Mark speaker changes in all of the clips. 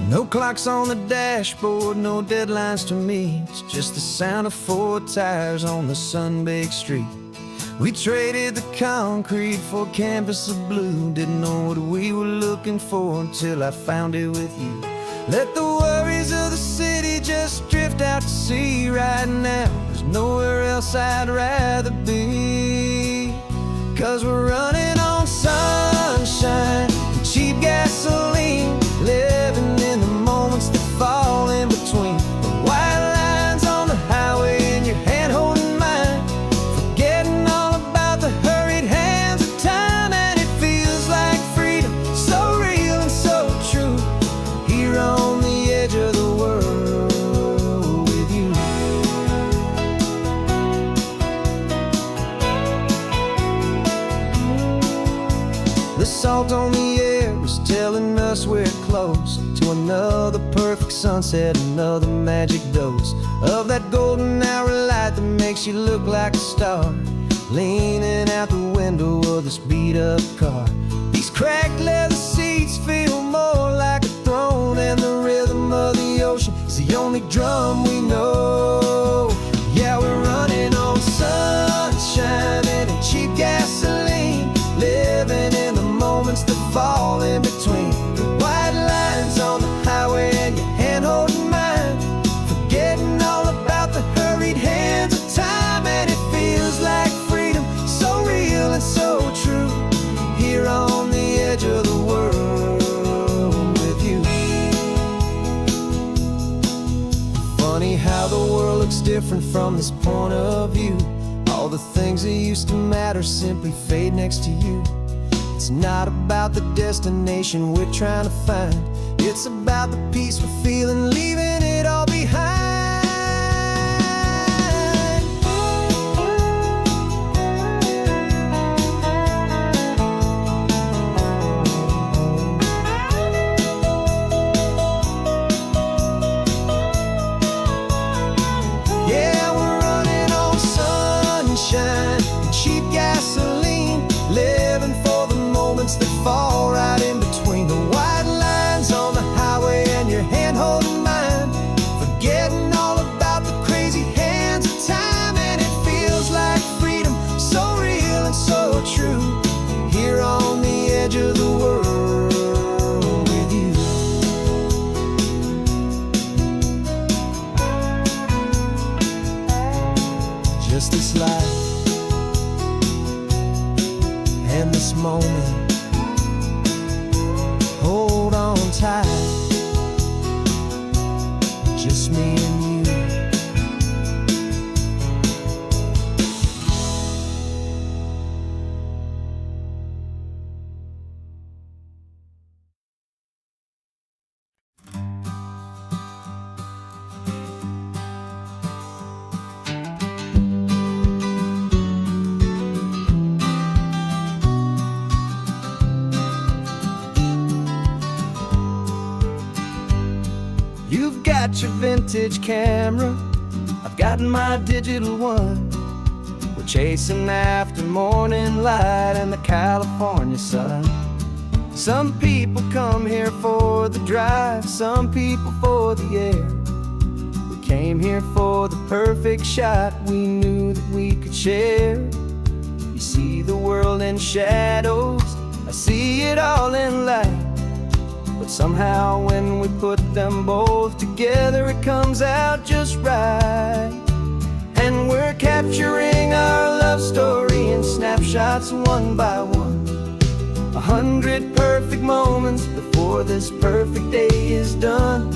Speaker 1: No clocks on the dashboard, no deadlines to meet. It's just the sound of 4 tires on the sun-baked street. We traded the concrete for a canvas of blue. Didn't know what we were looking for until I found it with you. Let the worries of the city just drift out to sea right now. There's nowhere else I'd rather be. 'Cause we're running on sunshine and cheap gasoline, living in the moments that fall in between. The white lines on the highway and your hand holding mine, forgetting all about the hurried hands of time. And it feels like freedom, so real and so true, here on the edge of the world with you. The salt on the air is telling us we're close to another perfect sunset, another magic dose of that golden hour light that makes you look like a star, leaning out the window of this beat-up car. These cracked leather seats feel more like a throne, and the rhythm of the ocean is the only drum we know. Yeah, we're running on sunshine and cheap gasoline, living in the moments that fall in between. The white lines on the highway and your hand holding mine, forgetting all about the hurried hands of time. And it feels like freedom, so real and so true, here on the edge of the world with you. Funny how the world looks different from this point of view. All the things that used to matter simply fade next to you. It's not about the destination we're trying to find, it's about the peace we're feeling, leaving it all behind. Yeah, we're running on sunshine and cheap gasoline, living for the moments that fall right in between. The white lines on the highway and your hand holding mine, forgetting all about the crazy hands of time. And it feels like freedom, so real and so true, here on the edge of the world with you. Just this life and this moment, hold on tight, just me and you. You've got your vintage camera, I've got my digital one. We're chasing after morning light and the California sun. Some people come here for the drive, some people for the air. We came here for the perfect shot we knew that we could share. You see the world in shadows, I see it all in light. But somehow when we put them both together, it comes out just right. And we're capturing our love story in snapshots one by one. 100 perfect moments before this perfect day is done.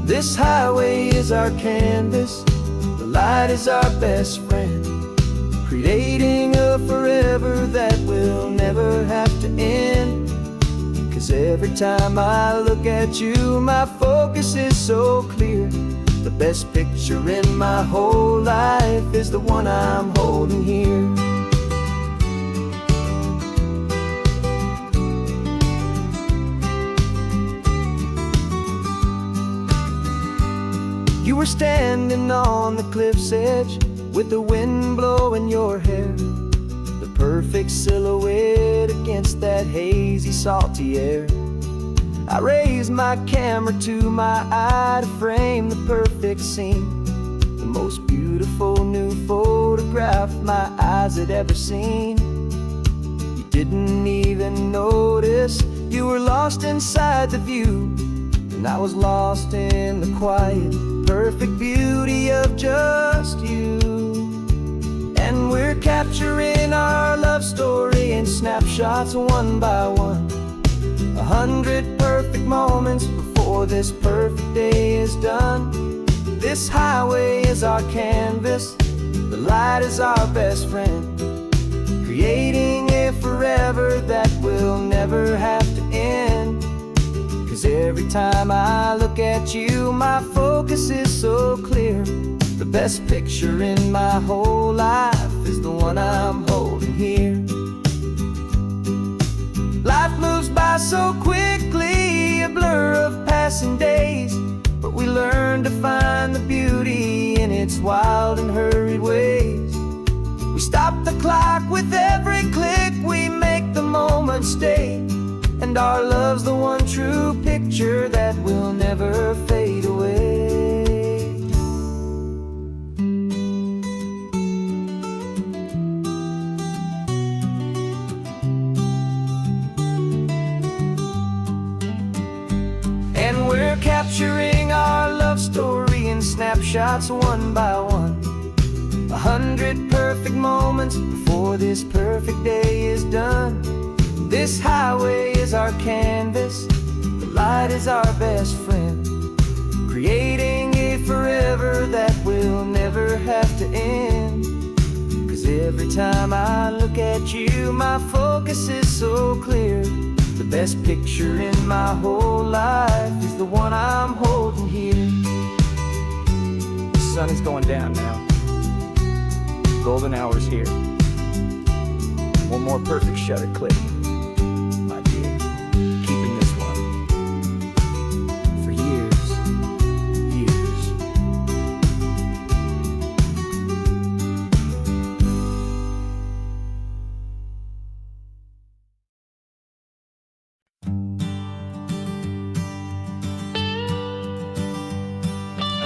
Speaker 1: This highway is our canvas, the light is our best friend, creating a forever that will never have to end. 'Cause every time I look at you, my focus is so clear. The best picture in my whole life is the one I'm holding here. You were standing on the cliff's edge with the wind blowing your hair, perfect silhouette against that hazy, salty air. I raised my camera to my eye to frame the perfect scene, the most beautiful new photograph my eyes had ever seen. You didn't even notice you were lost inside the view, and I was lost in the quiet, perfect beauty of just you. And we're capturing our love story in snapshots one by one, 100 perfect moments before this perfect day is done. This highway is our canvas, the light is our best friend, creating a forever that will never have to end. 'Cause every time I look at you, my focus is so clear. The best picture in my whole life is the one I'm holding here. Life moves by so quickly, a blur of passing days, but we learn to find the beauty in its wild and hurried ways. We stop the clock with every click, we make the moment stay, and our love's the one true picture that will never fade away. And we're capturing our love story in snapshots one by one, 100 perfect moments before this perfect day is done. This highway is our canvas, the light is our best friend, creating a forever that will never have to end. 'Cause every time I look at you, my focus is so clear. The best picture in my whole life is the one I'm holding here. The sun is going down now. Golden hour's here. One more perfect shutter click, my dear. Keeping this one for years, years.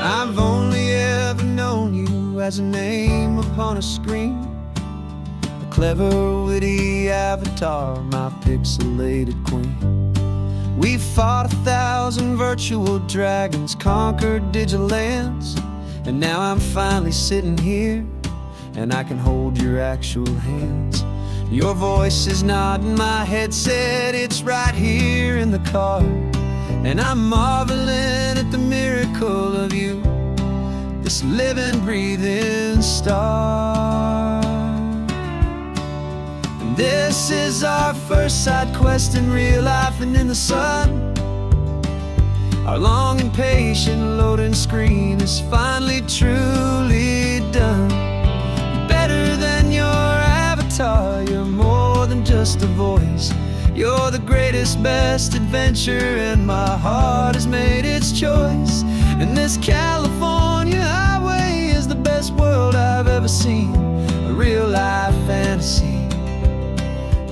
Speaker 1: I've only ever known you as a name upon a screen, a clever, witty avatar, my pixelated queen. We fought 1,000 virtual dragons, conquered digital lands, and now I'm finally sitting here, and I can hold your actual hands. Your voice is not in my headset, it's right here in the car, and I'm marveling at the miracle of you, this living, breathing star. And this is our first side quest in real life and in the sun. Our long and patient loading screen is finally truly done. Better than your avatar, you're more than just a voice. You're the greatest, best adventure, and my heart has made its choice. And this California highway is the best world I've ever seen, a real-life fantasy,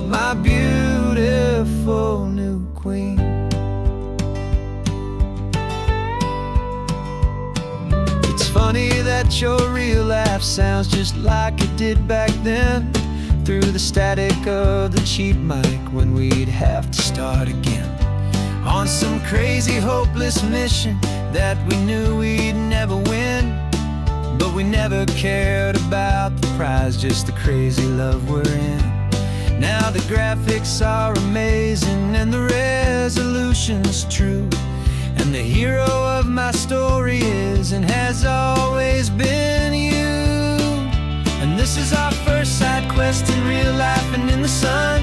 Speaker 1: my beautiful new queen. It's funny that your real life sounds just like it did back then, through the static of the cheap mic when we'd have to start again, on some crazy hopeless mission that we knew we'd never win. But we never cared about the prize, just the crazy love we're in. Now the graphics are amazing and the resolution's true, and the hero of my story is and has always been you. And this is our first side quest in real life and in the sun.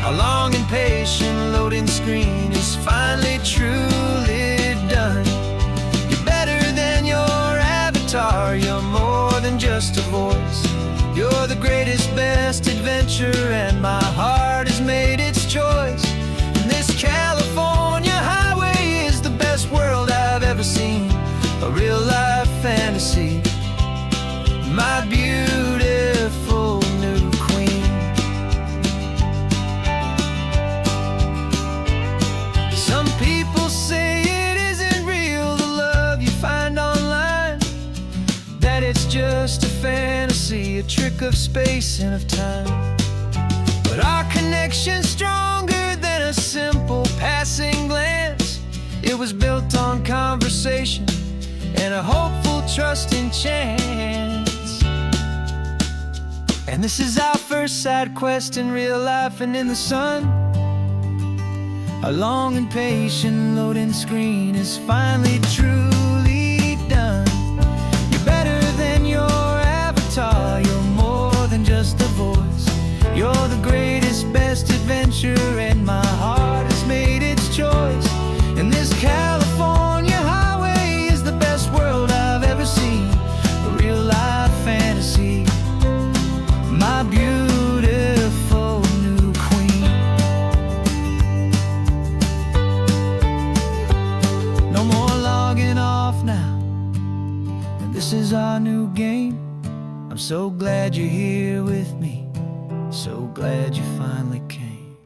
Speaker 1: Our long and patient loading screen is finally truly done. You're better than your avatar, you're more than just a voice. You're the greatest, best adventure, and my heart has made its choice. And this California highway is the best world I've ever seen, a real-life fantasy, my beautiful new queen. merely a trick of space and of time. But our connection's stronger than a simple passing glance. It was built on conversation and a hopeful trusting chance. And this is our first side quest in real life and in the sun. Our long and patient loading screen is finally truly done. You're better than your avatar. You're more than just a voice. You're the greatest, best adventure, and my heart has made its choice. And this California highway is the best world I've ever seen. A real life fantasy, my beautiful new queen. No more logging off now, and this is our new game. I'm so glad you're here with me, so glad you finally came.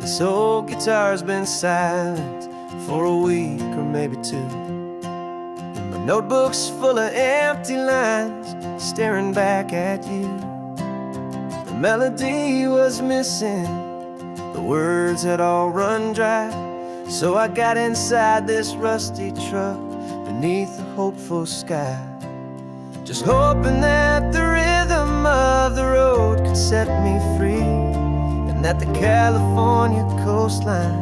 Speaker 1: This old guitar's been silent for a week or maybe two, and my notebook's full of empty lines staring back at you. The melody was missing, the words had all run dry. So I got inside this rusty truck beneath a hopeful sky, just hoping that the rhythm of the road could set me free, and that the California coastline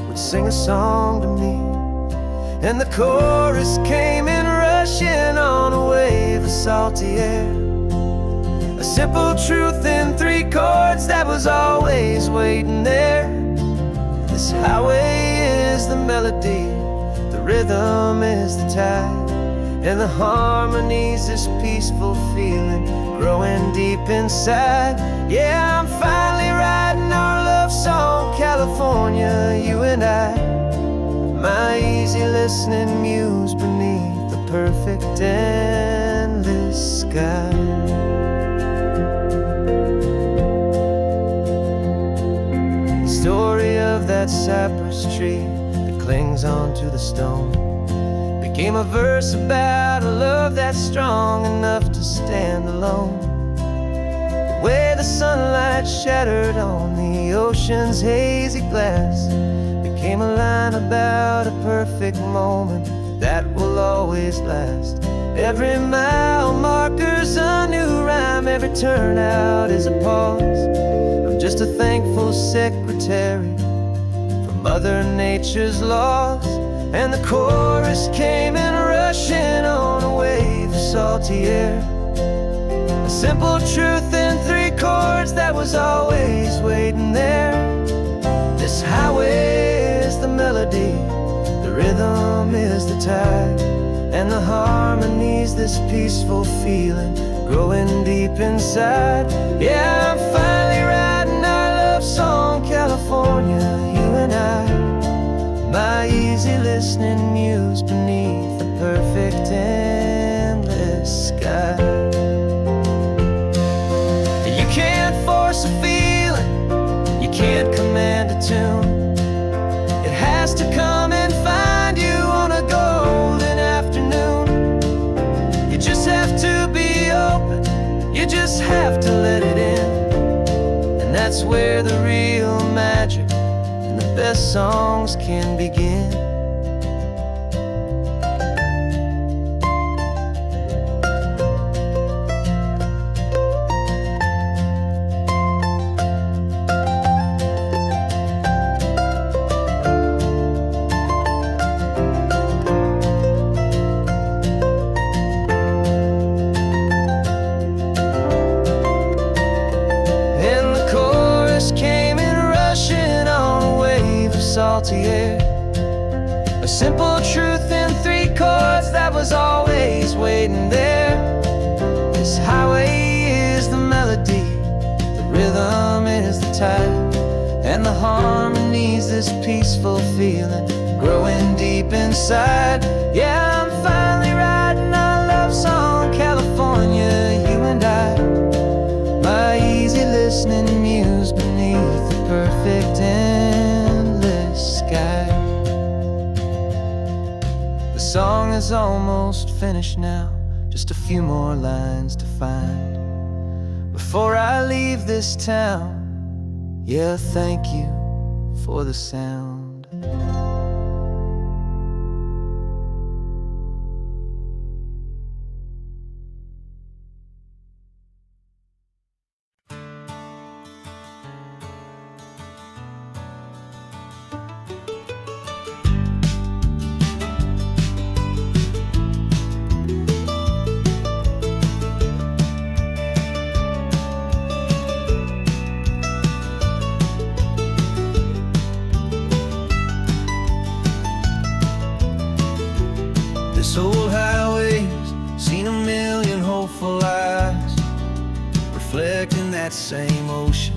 Speaker 1: would sing a song to me. And the chorus came in rushing on a wave of salty air, a simple truth in 3 chords that was always waiting there. This highway is the melody, the rhythm is the tide, and the harmony's this peaceful feeling growing deep inside. Yeah, I'm finally writing our love song, California, you and I. My easy listening muse beneath the perfect endless sky. The story of that cypress tree that clings onto the stone became a verse about a love that's strong enough to stand alone. The way the sunlight shattered on the ocean's hazy glass became a line about a perfect moment that will always last. Every mile marker's a new rhyme, every turnout is a pause. I'm just a thankful secretary for Mother Nature's laws. And the chorus came in rushing on a wave of salty air, a simple truth in 3 chords that was always waiting there. This highway is the melody, the rhythm is the tide, and the harmony's this peaceful feeling growing deep inside. Yeah, I'm finally writing our love song, California, you and I. My easy listening muse beneath the perfect endless sky. You can't force a feeling, you can't command a tune. It has to come and find you on a golden afternoon. You just have to be open, you just have to let it in. And that's where the real magic, the best songs can begin. And the chorus came in rushing on a wave of salty air, a simple truth in 3 chords that was always waiting there. This highway is the melody, the rhythm is the tide, and the harmony's this peaceful feeling growing deep inside. Yeah, I'm finally writing our love song, California, listening muse beneath the perfect endless sky. The song is almost finished now, just a few more lines to find before I leave this town. Yeah, thank you for the sound. This old highway's seen a million hopeful eyes, reflecting that same ocean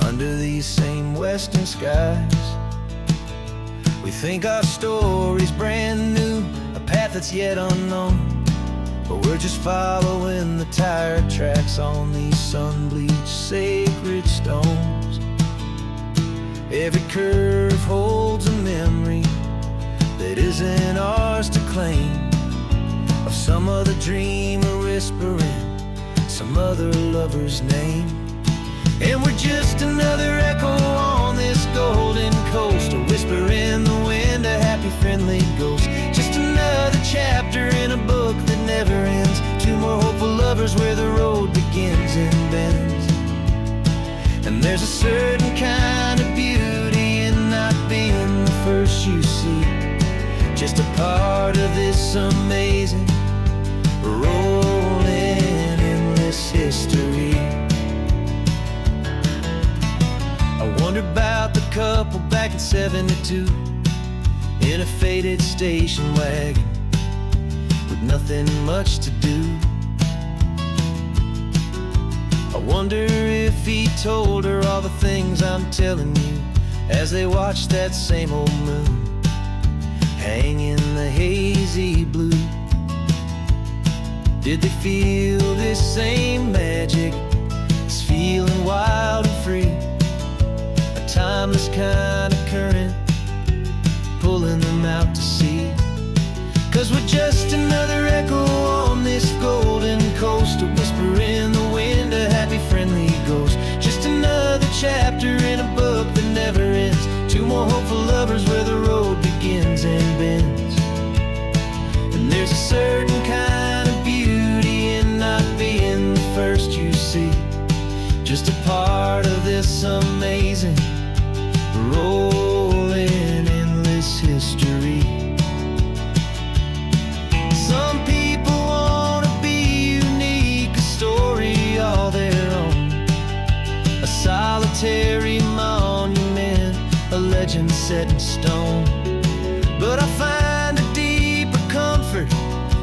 Speaker 1: under these same western skies. We think our story's brand new, a path that's yet unknown, but we're just following the tire tracks on these sun-bleached sacred stones. Every curve holds a memory that isn't ours to claim, of some other dreamer whispering some other lover's name. And we're just another echo on this golden coast, a whisper in the wind, a happy friendly ghost. Just another chapter in a book that never ends, two more hopeful lovers where the road begins and bends. And there's a certain kind of beauty in not being the first you see, just a part of this amazing, rolling, endless history. I wonder about the couple back in '72 in a faded station wagon with nothing much to do. I wonder if he told her all the things I'm telling you as they watched that same old moon hang in the hazy blue. Did they feel this same magic, this feeling wild and free, a timeless kind of current pulling them out to sea? 'Cause we're just another echo on this golden coast, a whisper in the wind, a happy friendly ghost. Just another chapter in a book that never ends, two more hopeful lovers where the road begins and bends. And there's a certain kind of beauty in not being the first you see, just a part of this amazing, rolling, endless history. Some people wanna be unique, a story all their own, a solitary monument, a legend set in stone. But I find a deeper comfort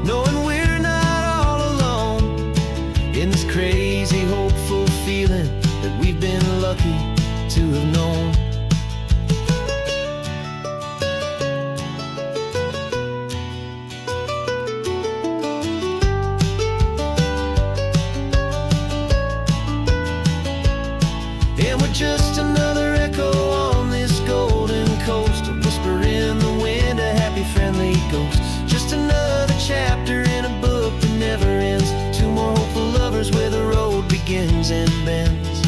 Speaker 1: knowing we're not all alone in this crazy, hopeful feeling that we've been lucky to have known. And we're just another echo on this golden coast, a whisper in the wind, a happy friendly ghost. Just another chapter in a book that never ends, two more hopeful lovers where the road begins and bends.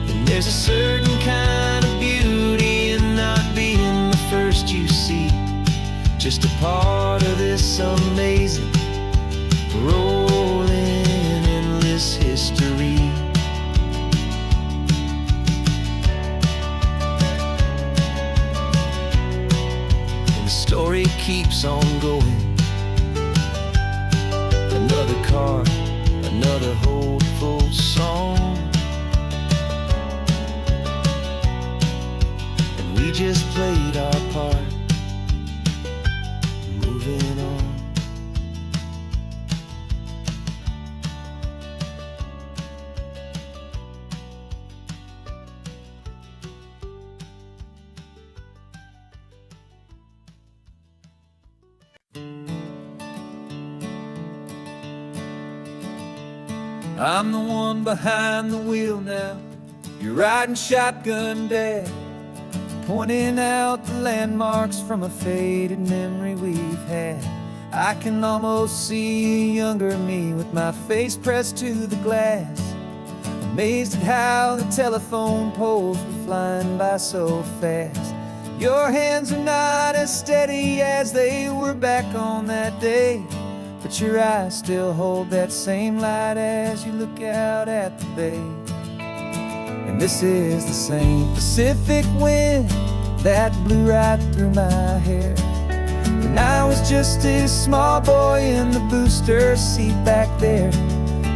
Speaker 1: And there's a certain kind of beauty in not being the first you see, just a part of this amazing, rolling, endless history. Story keeps on going. Another car, another hopeful song, and we just played our part, moving on.
Speaker 2: I'm the one behind the wheel now. You're riding shotgun, Dad, pointing out the landmarks from a faded memory we've had. I can almost see a younger me with my face pressed to the glass, amazed at how the telephone poles were flying by so fast. Your hands are not as steady as they were back on that day, but your eyes still hold that same light as you look out at the bay. And this is the same Pacific wind that blew right through my hair when I was just a small boy in the booster seat back there.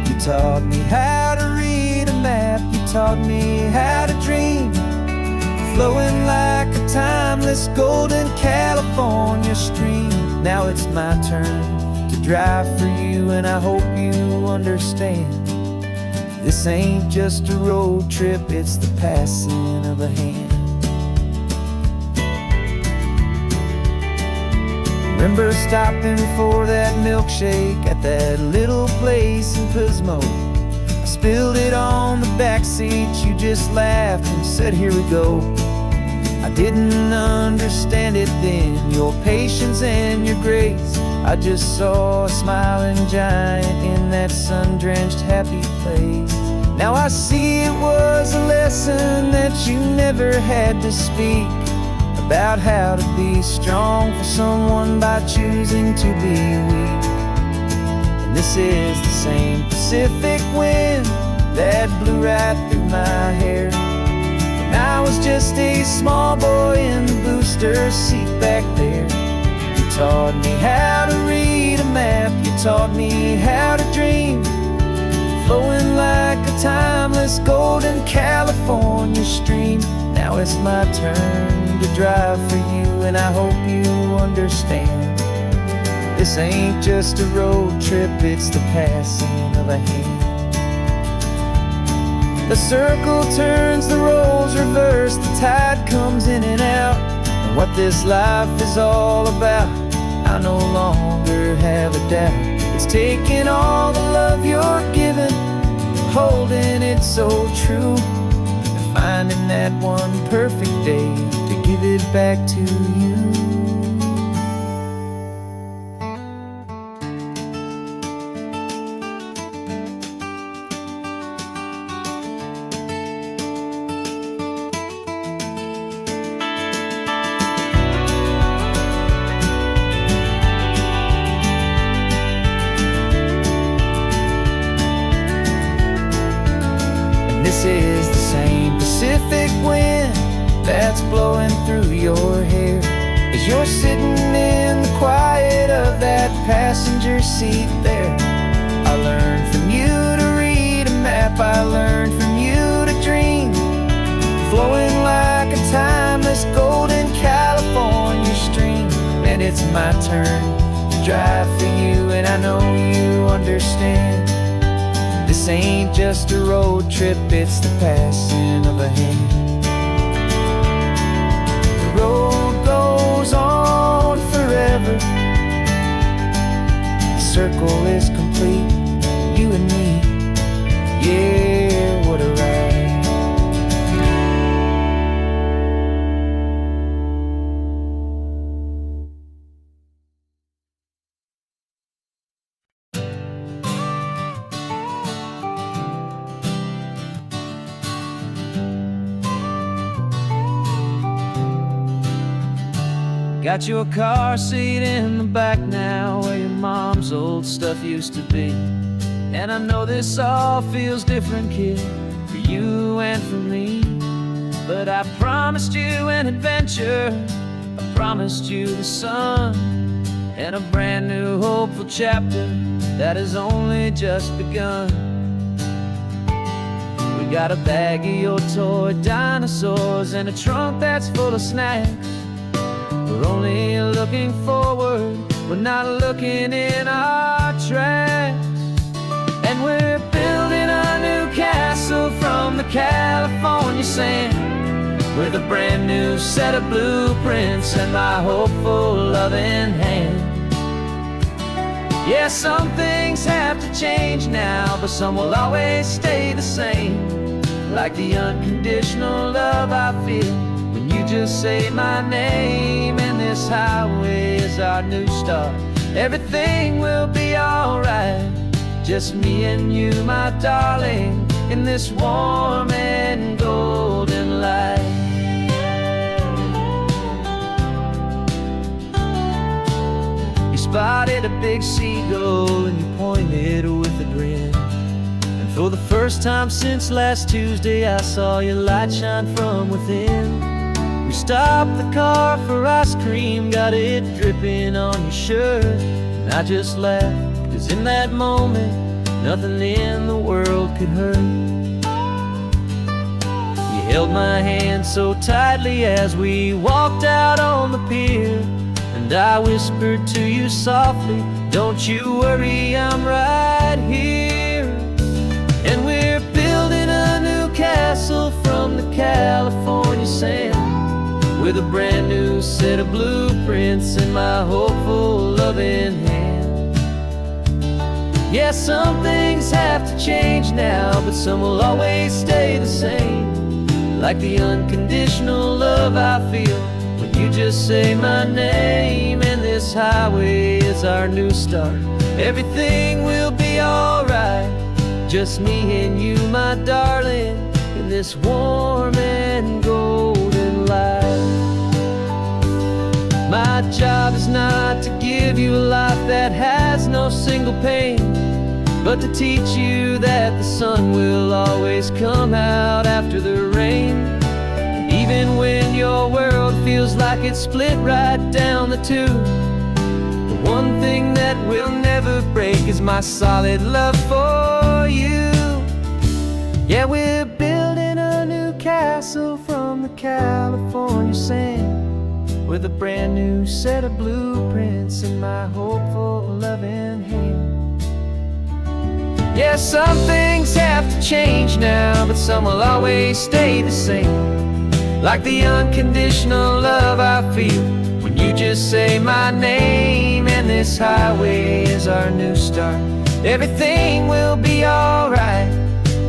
Speaker 2: You taught me how to read a map, you taught me how to dream, flowing like a timeless golden California stream. Now it's my turn to drive for you, and I hope you understand. This ain't just a road trip, it's the passing of a hand. Remember stopping for that milkshake at that little place in Pismo? I spilled it on the back seat, you just laughed and said, here we go. I didn't understand it then, your patience and your grace. I just saw a smiling giant in that sun-drenched happy place. Now I see it was a lesson that you never had to speak, about how to be strong for someone by choosing to be weak. And this is the same Pacific wind that blew right through my hair when I was just a small boy in the booster seat back there. You taught me how to read a map, you taught me how to dream, flowing like a timeless golden California stream. Now it's my turn to drive for you, and I hope you understand. This ain't just a road trip, it's the passing of a hand. The circle turns, the roles reverse, the tide comes in and out. And what this life is all about, I no longer have a doubt. It's taking all the love you're giving, holding it so true, and finding that one perfect day to give it back to you. This is the same Pacific wind that's blowing through your hair as you're sitting in the quiet of that passenger seat there. I learned from you to read a map, I learned from you to dream, flowing like a timeless golden California stream. And it's my turn to drive for you, and I know you understand. This ain't just a road trip, it's the passing of a hand. The road goes on forever, the circle is complete, you and me, yeah, what a ride. Got your car seat in the back now, where your mom's old stuff used to be. And I know this all feels different, kid, for you and for me. But I promised you an adventure, I promised you the sun, and a brand new hopeful chapter that has only just begun. We got a bag of your toy dinosaurs and a trunk that's full of snacks. We're only looking forward, we're not looking in our tracks. And we're building a new castle from the California sand, with a brand new set of blueprints and my hopeful loving hand.
Speaker 1: Yeah, some things have to change now, but some will always stay the same. Like the unconditional love I feel when you just say my name. And this highway is our new start. Everything will be alright. Just me and you, my darling, in this warm and golden light. You spotted a big seagull and you pointed with a grin. And for the first time since last Tuesday, I saw your light shine from within. We stopped the car for ice cream, got it dripping on your shirt. And I just laughed, 'cause in that moment, nothing in the world could hurt. You held my hand so tightly as we walked out on the pier. And I whispered to you softly, don't you worry, I'm right here. And we're building a new castle from the California sand, with a brand new set of blueprints in my hopeful, loving hand. Yeah, some things have to change now, but some will always stay the same. Like the unconditional love I feel when you just say my name. And this highway is our new start. Everything will be alright. Just me and you, my darling, in this warm and golden light. My job is not to give you a life that has no single pain, but to teach you that the sun will always come out after the rain. Even when your world feels like it's split right down the two, the one thing that will never break is my solid love for you. Yeah, we're building a new castle from the California sand, with a brand new set of blueprints in my hopeful, loving hand. Yeah, some things have to change now, but some will always stay the same. Like the unconditional love I feel when you just say my name. And this highway is our new start. Everything will be alright.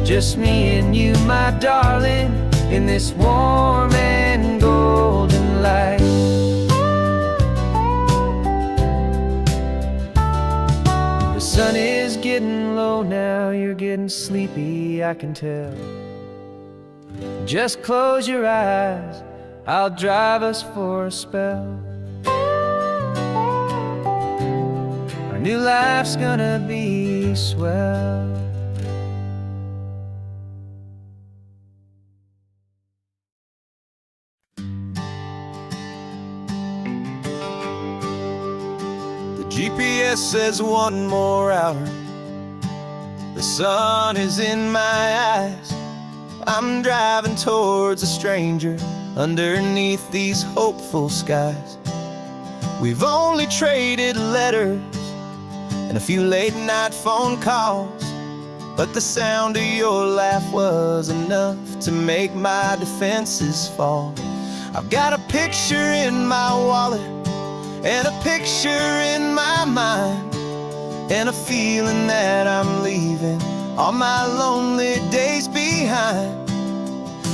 Speaker 1: Just me and you, my darling, in this warm and golden light. The sun is getting low now, you're getting sleepy, I can tell. Just close your eyes, I'll drive us for a spell. Our new life's gonna be swell.
Speaker 2: The GPS says one more hour. The sun is in my eyes. I'm driving towards a stranger underneath these hopeful skies. We've only traded letters and a few late night phone calls, but the sound of your laugh was enough to make my defenses fall. I've got a picture in my wallet and a picture in my mind, and a feeling that I'm leaving all my lonely days behind.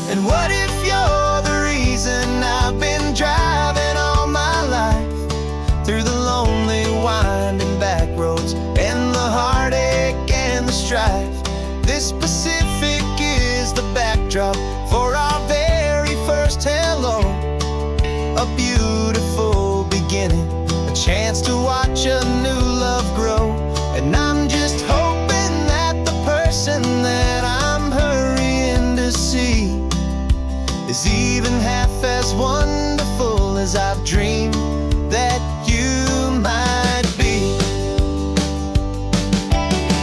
Speaker 2: And what if you're the reason I've been driving all my life, through the lonely winding back roads and the heartache and the strife? This Pacific is the backdrop for our very first hello. A beautiful beginning, a chance to watch a new love grow. And I'm just hoping that the person that I'm hurrying to see is even half as wonderful as I've dreamed that you might be.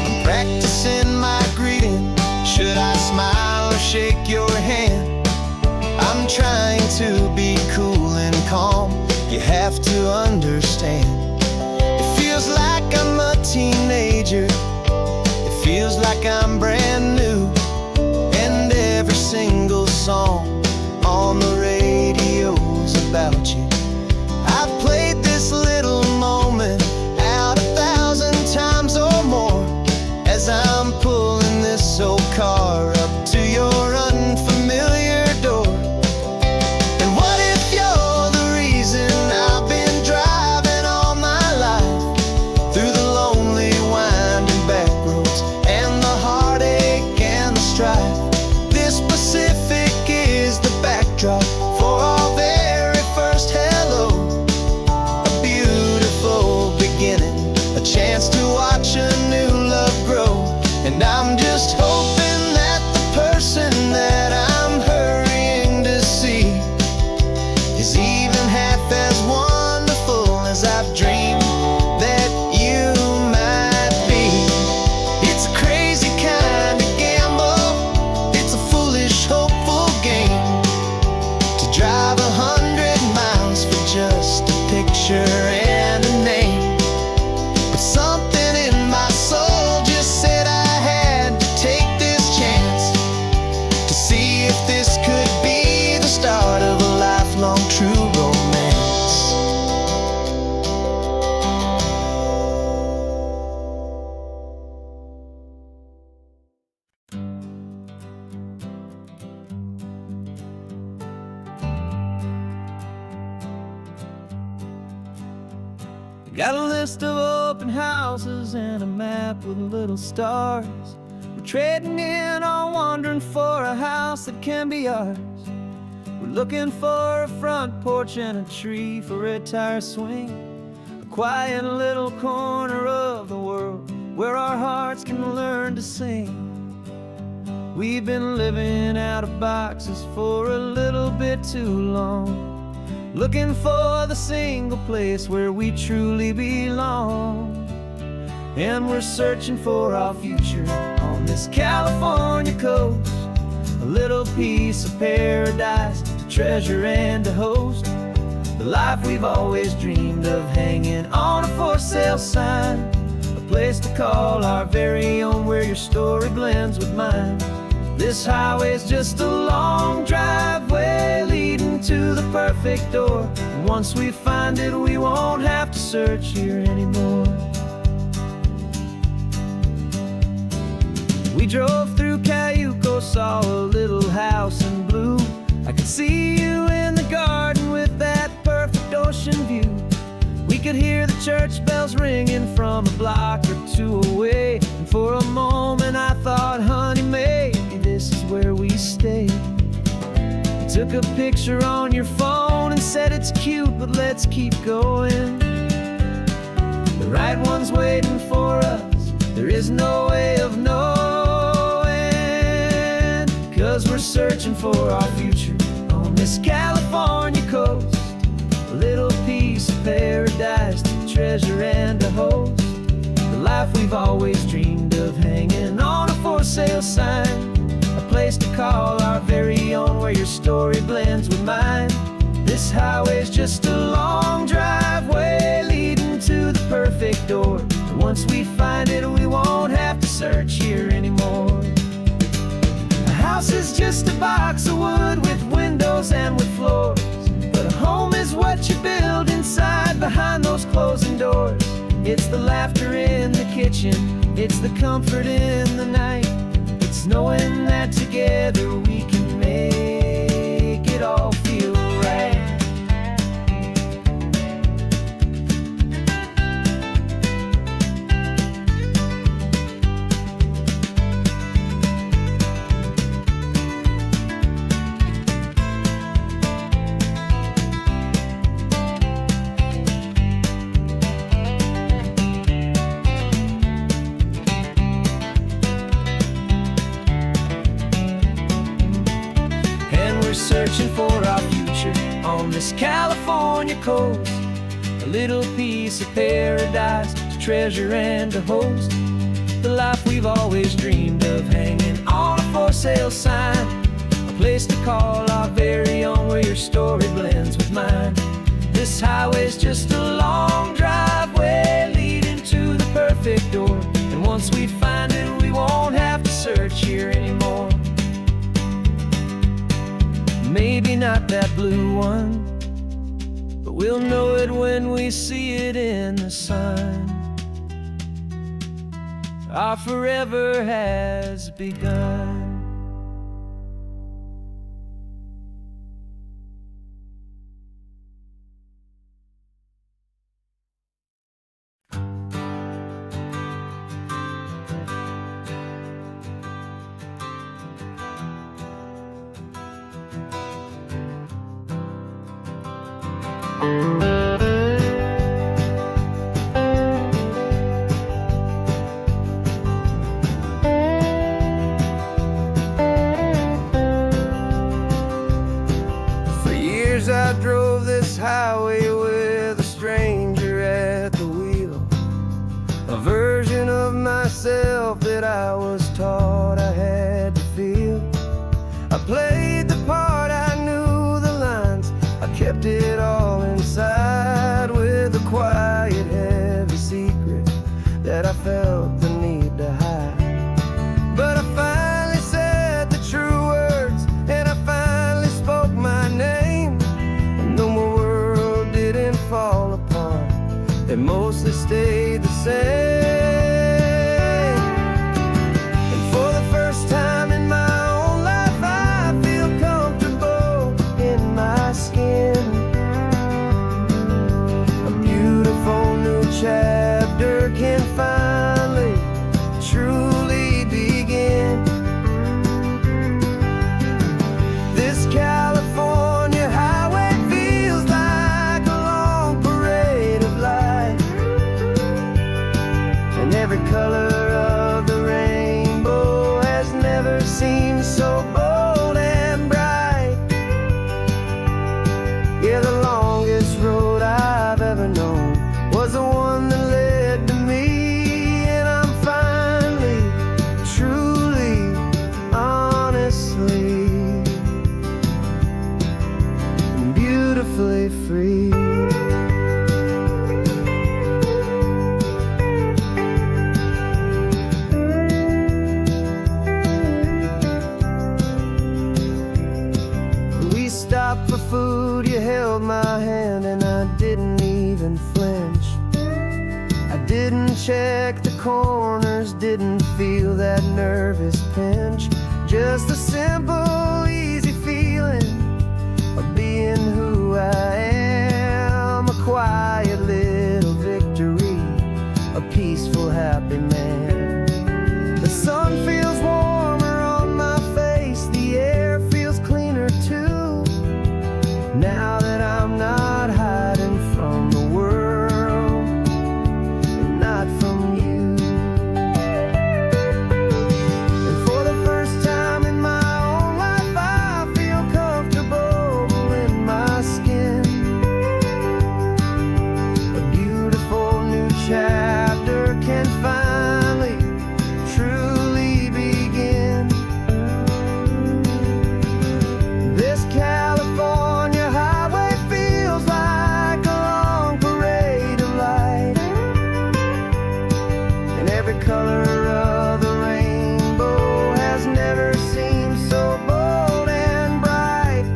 Speaker 2: I'm practicing my greeting. Should I smile or shake your hand? I'm trying to be cool and calm. You have to understand. It feels like I'm a teenager. It feels like I'm brand new. And every single song on the radio's about you. I've played this little moment out 1,000 times. Got a list of open houses and a map with little stars. We're trading in our wandering for a house that can be ours. We're looking for a front porch and a tree for a tire swing, a quiet little corner of the world where our hearts can learn to sing. We've been living out of boxes for a little bit too long, looking for the single place where we truly belong. And we're searching for our future on this California coast, a little piece of paradise to treasure and to host, the life we've always dreamed of, hanging on a for sale sign, a place to call our very own where your story blends with mine. This highway's just a long driveway leading to the perfect door, and once we find it we won't have to search here anymore. We drove through Cayuco, saw a little house in blue. I could see you in the garden with that perfect ocean view. We could hear the church bells ringing from a block or two away, and for a moment I thought, honey, maybe this is where we stay. You took a picture on your phone and said it's cute, but let's keep going. The right one's waiting for us, there is no way of knowing, 'cause we're searching for our future on this California coast, a little piece of paradise to treasure and to host, the life we've always dreamed of, hanging on a for sale sign, a place to call our very own where your story blends with mine. This highway's just a long driveway leading to the perfect door, and once we find it we won't have to search here anymore. A house is just a box of wood with windows and with floors, but a home is what you build inside behind those closing doors. It's the laughter in the kitchen, it's the comfort in the night, it's knowing that together we can make it all feel right. Searching for our future on this California coast, a little piece of paradise to treasure and to host, the life we've always dreamed of, hanging on a for sale sign, a place to call our very own where your story blends with mine. This highway's just a long driveway leading to the perfect door, and once we find it we won't have to search here anymore. Maybe not that blue one, but we'll know it when we see it in the sun. Our forever has begun. For years I drove this highway with a stranger at the wheel, a version of myself that I was taught I had to feel. I played the part, I knew the lines, I kept it all inside. check the corners, didn't feel that nervous pinch. Just a simple, easy feeling of being who I am. A quiet little victory, a peaceful, happy man. The sun feels warmer on my face, the air feels cleaner too. Now that I'm not hiding from the world, and not from you. And for the first time in my own life, I feel comfortable in my skin. A beautiful new chapter can finally, truly begin. This California highway feels like a long parade of light, and every color of the rainbow has never seemed so bold and bright.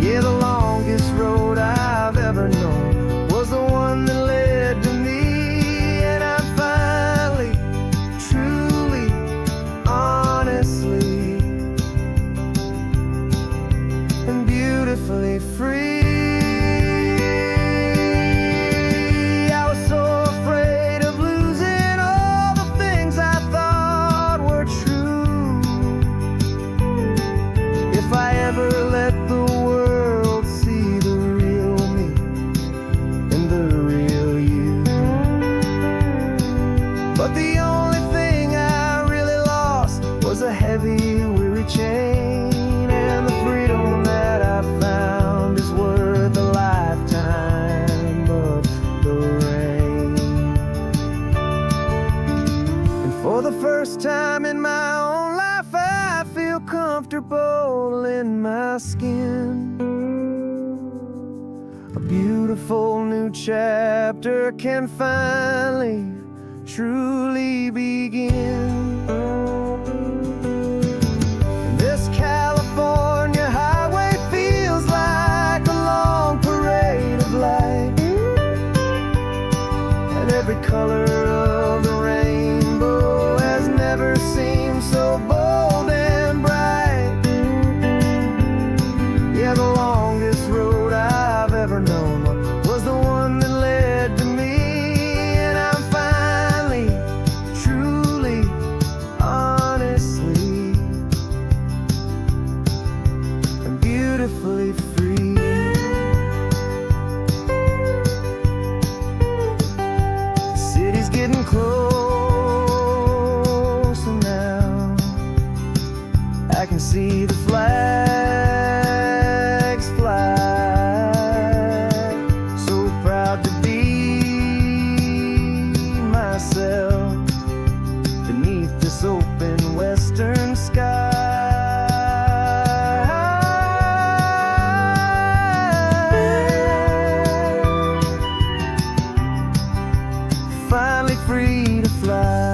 Speaker 2: Yeah, the longest road I've ever known was the one that led to me, and I'm finally, truly, honestly, and beautifully free. I was so afraid of losing all the things I thought were true. If I ever let the world see the real me and the real you. But the only thing I really lost was a heavy, weary chain, and the freedom that I found is worth a lifetime of the rain. And for the first time in my own life, I feel comfortable in my skin. A beautiful new chapter can finally, truly begin. This California highway feels like a long parade of light, and every color of the rainbow has never seemed so bold and bright. Yeah, the longest road I've ever known was the one that led to me, and I'm finally, truly, honestly, and beautifully free. The city's getting closer now. I can see the flags fly. So proud to be myself beneath this open western sky. Finally free to fly.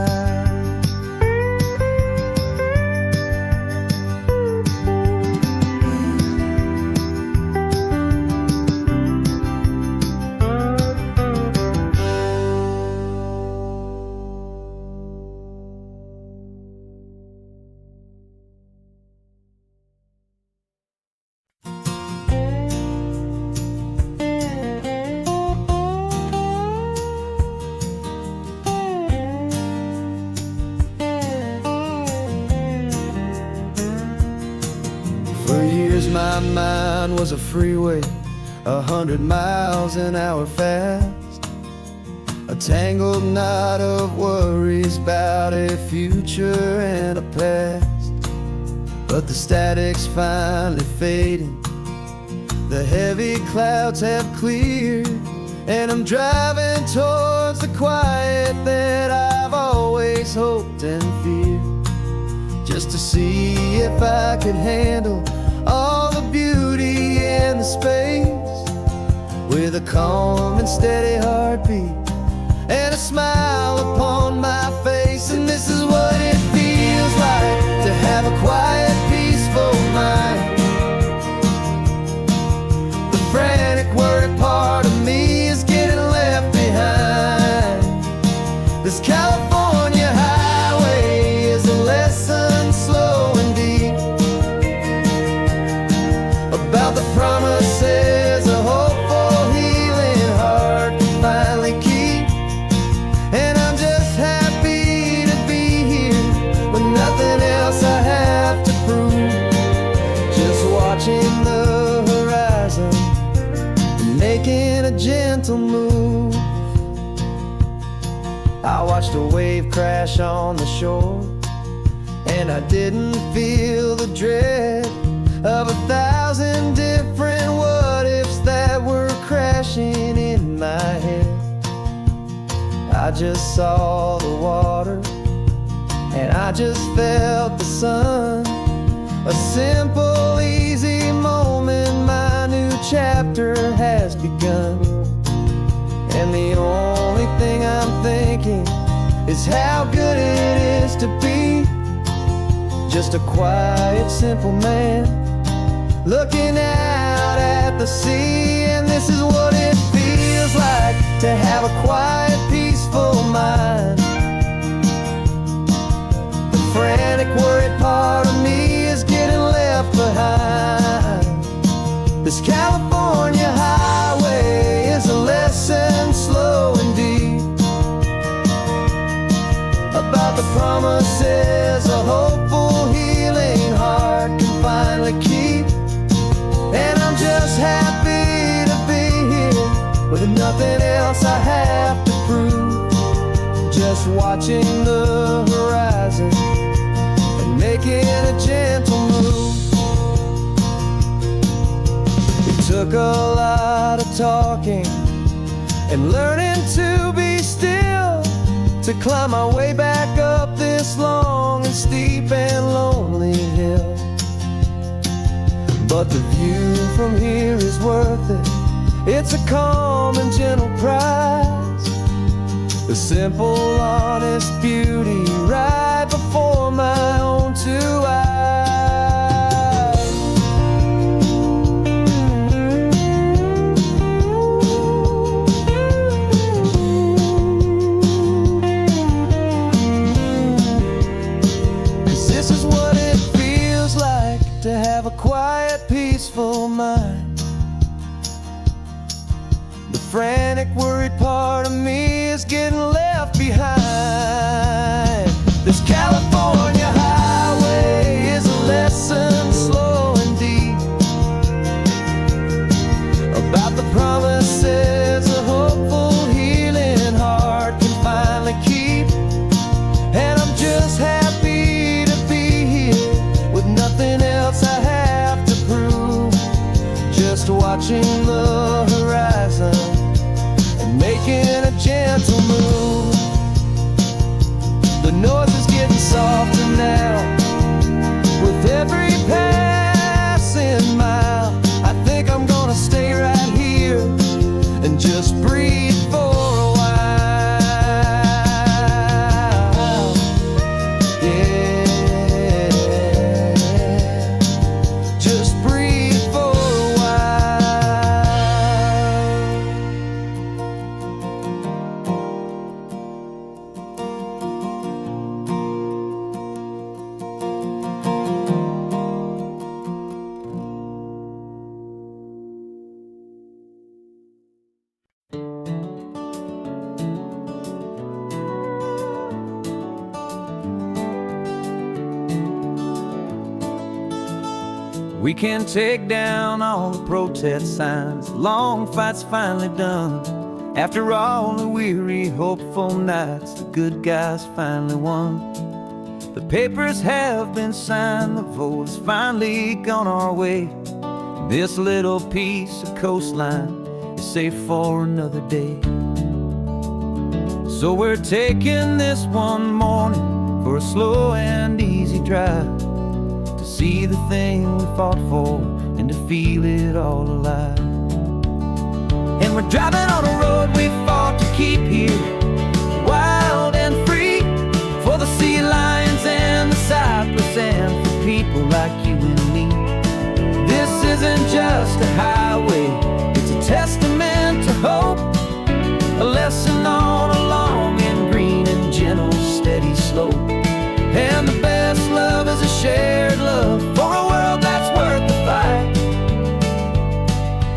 Speaker 2: For years my mind was a freeway, 100 miles an hour fast. A tangled knot of worries about a future and a past. But the static's finally fading, the heavy clouds have cleared, and I'm driving towards the quiet that I've always hoped and feared. Just to see if I could handle all the beauty and the space, with a calm and steady heartbeat and a smile upon my face. And this is what it feels like to have a quiet, peaceful mind. The frantic, worried part of me is getting left behind. making a gentle move. I watched a wave crash on the shore, and I didn't feel the dread of 1,000 different what-ifs that were crashing in my head. I just saw the water, and I just felt the sun. A simple, easy moment, my new chapter has begun. And the only thing I'm thinking is how good it is to be just a quiet, simple man looking out at the sea. And this is what it feels like to have a quiet, peaceful mind. The frantic, worried part of me is getting left behind. This California highway is a lesson, slow and deep, about the promises a hopeful, healing heart can finally keep. And I'm just happy to be here with nothing else I have to prove, just watching the horizon and making a gentle move. It took a lot of talking and learning to be still to climb my way back up this long and steep and lonely hill. But the view from here is worth it. It's a calm and gentle prize, the simple, honest beauty right before my own two eyes. 'Cause this is what it feels like to have a quiet, peaceful mind. The frantic, worried part of me is getting left behind. This California highway is a lesson, slow and deep, about the promises a hopeful, healing heart can finally keep. And I'm just happy to be here with nothing else I have to prove, just watching the horizon and making a gentle move. The noise is getting softer now with every passing mile. I think I'm gonna stay right here and just breathe for a while. Yeah, just breathe for a while. We can take down all the protest signs, long fight's finally done. After all the weary, hopeful nights, the good guys finally won. The papers have been signed, the vote has finally gone our way. This little piece of coastline is safe for another day. So we're taking this one morning for a slow and easy drive, to see the thing we fought for and to feel it all alive. And we're driving on a road we fought to keep here, wild and free, for the sea lions and the cypress and for people like you and me. This isn't just a highway, it's a testament to hope, a lesson on a long and green and gentle steady slope. And the best love is a shared love for a world that's worth the fight,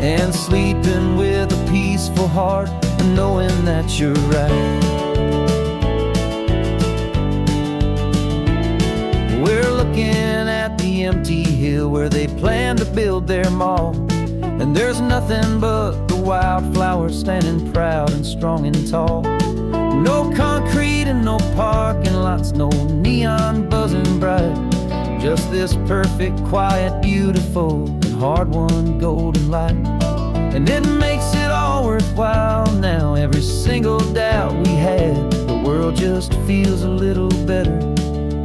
Speaker 2: and sleeping with a peaceful heart and knowing that you're right. We're looking at the empty hill where they plan to build their mall, and there's nothing but the wildflower standing proud and strong and tall. No concrete and no parking lots, no neon buzzing bright. Just this perfect, quiet, beautiful, and hard-won golden light. And it makes it all worthwhile now. Every single doubt we had, the world just feels a little better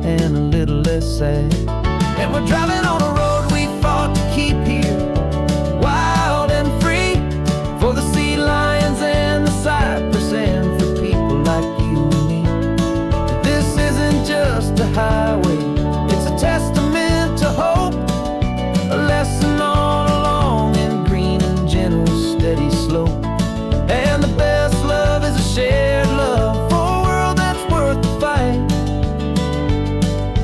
Speaker 2: and a little less sad. And we're driving on a road we fought to keep here, wild and free, for the sea lions and the cypress, and for people like you and me. This isn't just a highway, it's a testament to hope, a lesson on a long and green and gentle steady slope. And the best love is a shared love for a world that's worth the fight,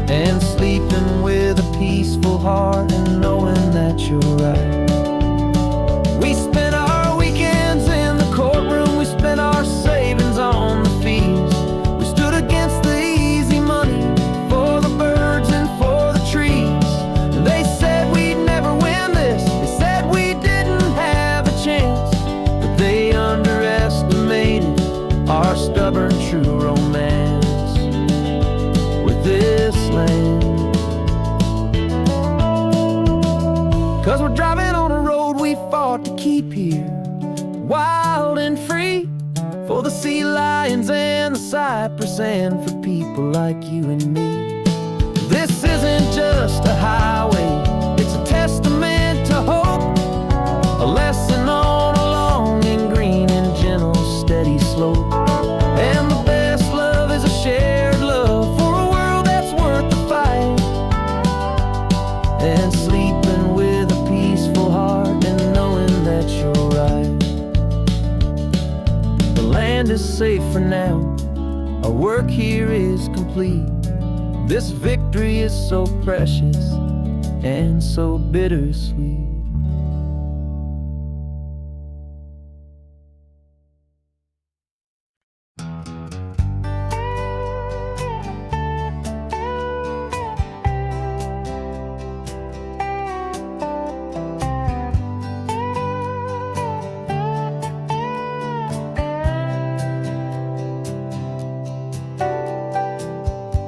Speaker 2: and sleeping with a peaceful heart and knowing that you're right. We spent our weekends in the courtroom, we spent our savings on the fees. We stood against the easy money for the birds and for the trees. And they said we'd never win this, they said we didn't have a chance, but they underestimated our stubborn true romance with this land. 'Cause we're driving on a road we fought to keep here, wild and free, for the sea lions and the cypress, and for people like you and me. This isn't just a highway, it's a testament to hope, a lesson on a long and green and gentle steady slope. And the best love is a shared love for a world that's worth the fight, and sleeping with a peaceful heart and knowing that you're right. The land is safe for now, our work here is complete. This victory is so precious and so bittersweet.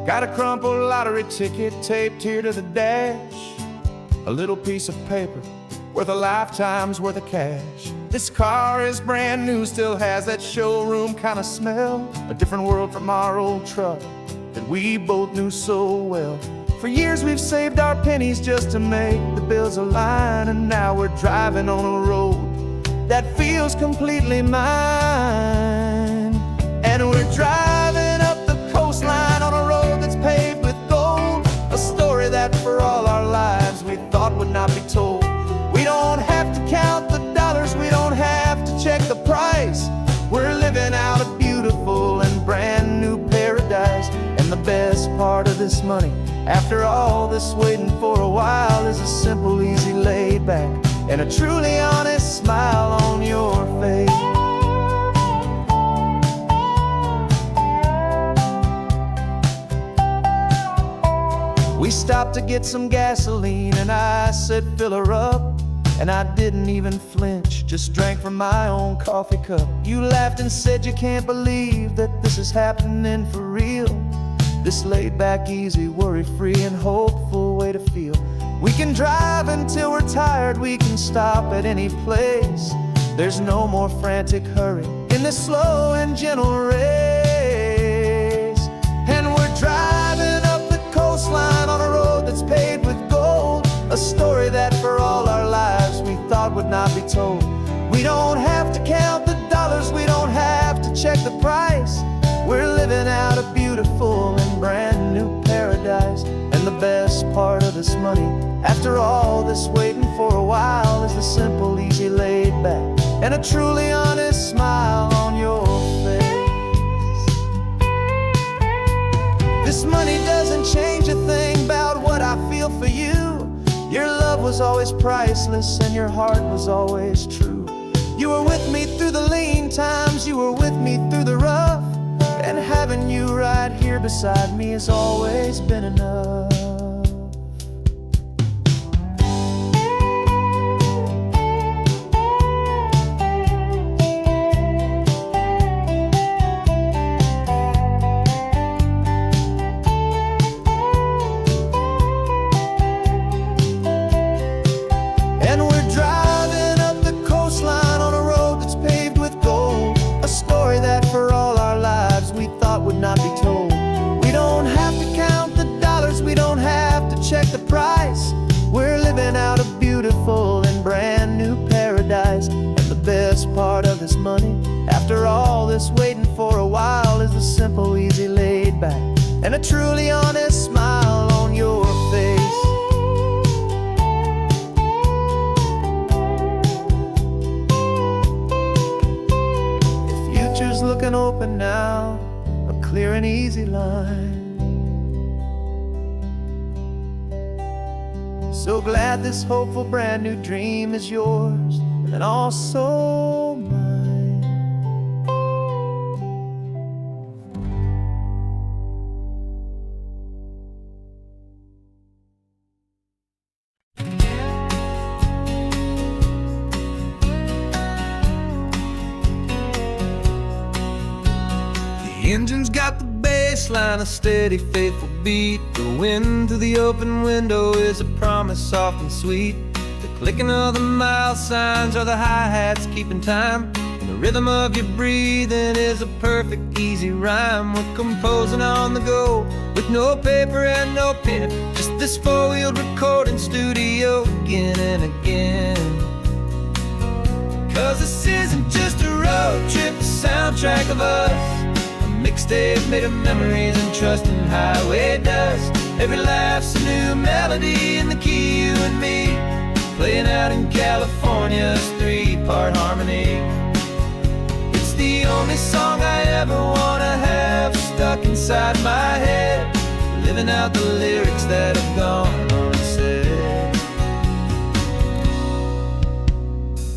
Speaker 3: Got a crumpled lottery ticket taped here to the dash, a little piece of paper worth a lifetime's worth of cash. This car is brand new, still has that showroom kind of smell, a different world from our old truck that we both knew so well. For years we've saved our pennies just to make the bills align, and now we're driving on a road that feels completely mine. And we're driving up the coastline on a road that's paved with gold, a story that for all our lives we thought would not be told. We don't have to count the dollars, we don't have to check the price. We're living out a beautiful and brand new paradise. And the best part of this money, after all this waiting for a while, is a simple, easy, laid back, and a truly honest smile on your face. We stopped to get some gasoline, and I said, fill her up. And I didn't even flinch, just drank from my own coffee cup. You laughed and said you can't believe that this is happening for real. This laid back, easy, worry-free and hopeful way to feel. We can drive until we're tired, we can stop at any place. There's no more frantic hurry in this slow and gentle race. And we're driving up the coastline on a road that's paved with gold, a story that for all our lives we thought would not be told. We don't have to count the dollars, we don't have to check the price. We're living out a beautiful and brand new paradise. And the best part of this money, after all this waiting for a while, is the simple, easy, laid back, and a truly honest smile on your face. This money doesn't change a thing about what I feel for you. Your love was always priceless and your heart was always true. You were with me through the lean times, you were with me through the rough, and having you right here beside me has always been enough.
Speaker 2: living out a beautiful and brand new paradise. And the best part of this money, after all this waiting for a while, is the simple, easy, laid back, and a truly honest smile on your face. The future's looking open now, a clear and easy line. So glad this hopeful brand new dream is yours and also mine.
Speaker 1: The engine's got the bass line, a steady, faithful beat. The wind through the open window is a promise soft and sweet. The clicking of the mile signs are the hi-hats keeping time, and the rhythm of your breathing is a perfect, easy rhyme. We're composing on the go with no paper and no pen, just this four-wheeled recording studio again and again. 'Cause this isn't just a road trip, the soundtrack of us, mixtape made of memories and trust in highway dust. Every laugh's a new melody in the key, you and me, playing out in California's three-part harmony. It's the only song I ever wanna have stuck inside my head, living out the lyrics that have gone unsaid.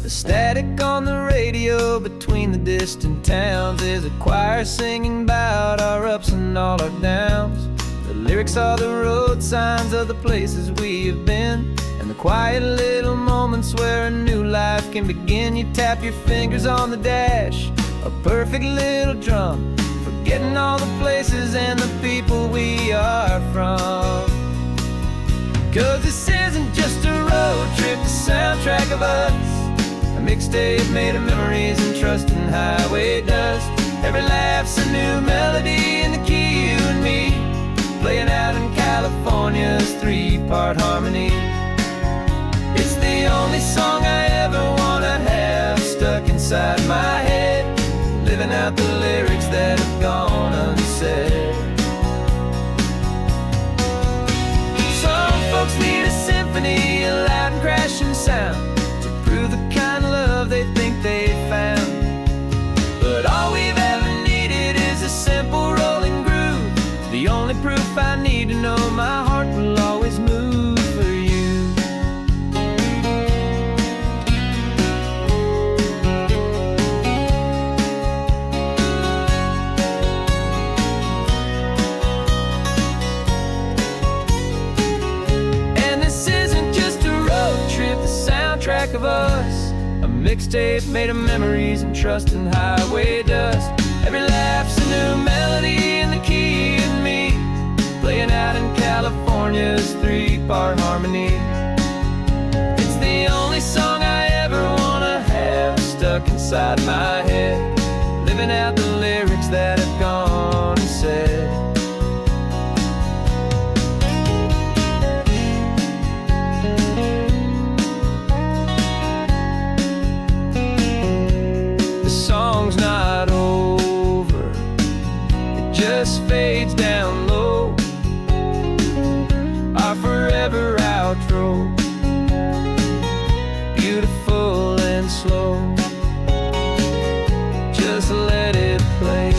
Speaker 1: The static on the radio between the distant towns is a choir singing about our ups and all our downs. The lyrics are the road signs of the places we have been, and the quiet little moments where a new life can begin. You tap your fingers on the dash, a perfect little drum, forgetting all the places and the people we are from. 'Cause this isn't just a road trip, the soundtrack of us, a mixtape made of memories and trust in highway dust. Every laugh's a new melody in the key, you and me, playing out in California's three-part harmony. It's the only song I ever wanna have stuck inside my head, living out the lyrics that have gone unsaid. Some folks need a symphony, a loud and crashing sound, to prove the kind of love they think they found. But all we've ever needed is a simple rolling groove, the only proof I need to know my heart will always move for you. And this isn't just a road trip, the soundtrack of us, a mixtape made of memories and trust in highway dust. Every laugh's a new melody in the key and me, playing out in California's three-part harmony. It's the only song I ever wanna have stuck inside my head, living out the lyrics that have gone unsaid. The song's not over, it just fades down low, our forever outro, beautiful and slow. Just let it play.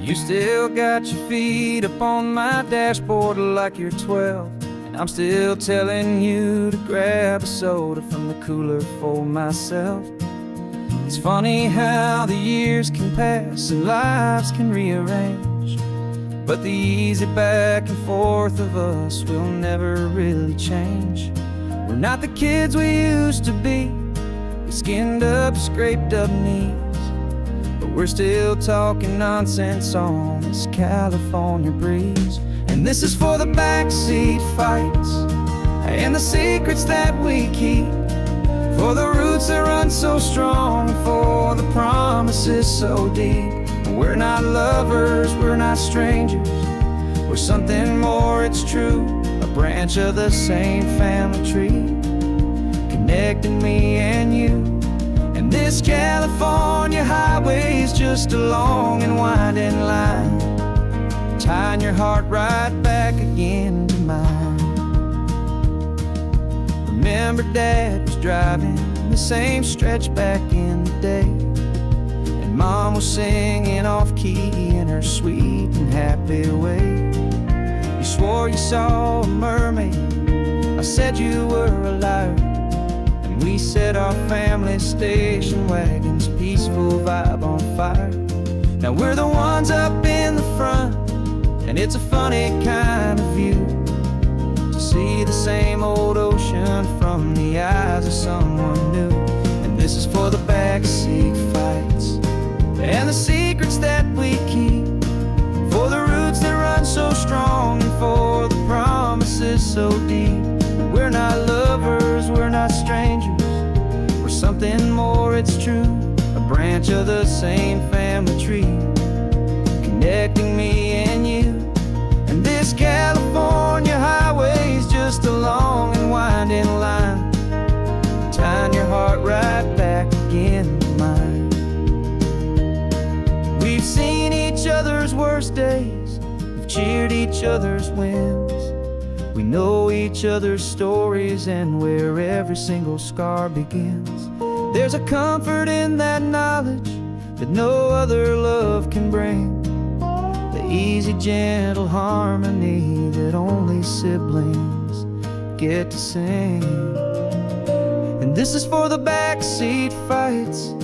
Speaker 1: You still got your feet up on my dashboard like you're 12, and I'm still telling you to grab a soda from the cooler for myself. It's funny how the years can pass and lives can rearrange, but the easy back and forth of us will never really change. We're not the kids we used to be, with skinned up, scraped up knees, but we're still talking nonsense on this California breeze.
Speaker 2: And this is for the backseat fights and the secrets that we keep, for the roots that run so strong, for the promises so deep. We're not lovers, we're not strangers, we're something more, it's true. A branch of the same family tree, connecting me and you. And this California highway is just a long and winding line, tying your heart right back again to mine. Remember Dad was driving the same stretch back in the day, and Mom was singing off-key in her sweet and happy way. You swore you saw a mermaid, I said you were a liar, and we set our family station wagon's peaceful vibe on fire. Now we're the ones up in the front, and it's a funny kind of view to see the same old ocean from the eyes of someone new. And this is for the backseat fights and the secrets that we keep, for the roots that run so strong, and for the promises so deep. We're not lovers, we're not strangers, we're something more, it's true. A branch of the same family tree, connecting me and you. And this California highway is just a long and winding line, tying your heart right back again to mine. We've seen each other's worst days, we've cheered each other's wins. We know each other's stories and where every single scar begins. There's a comfort in that knowledge that no other love can bring, the easy, gentle harmony that only siblings get to sing. And this is for the backseat fights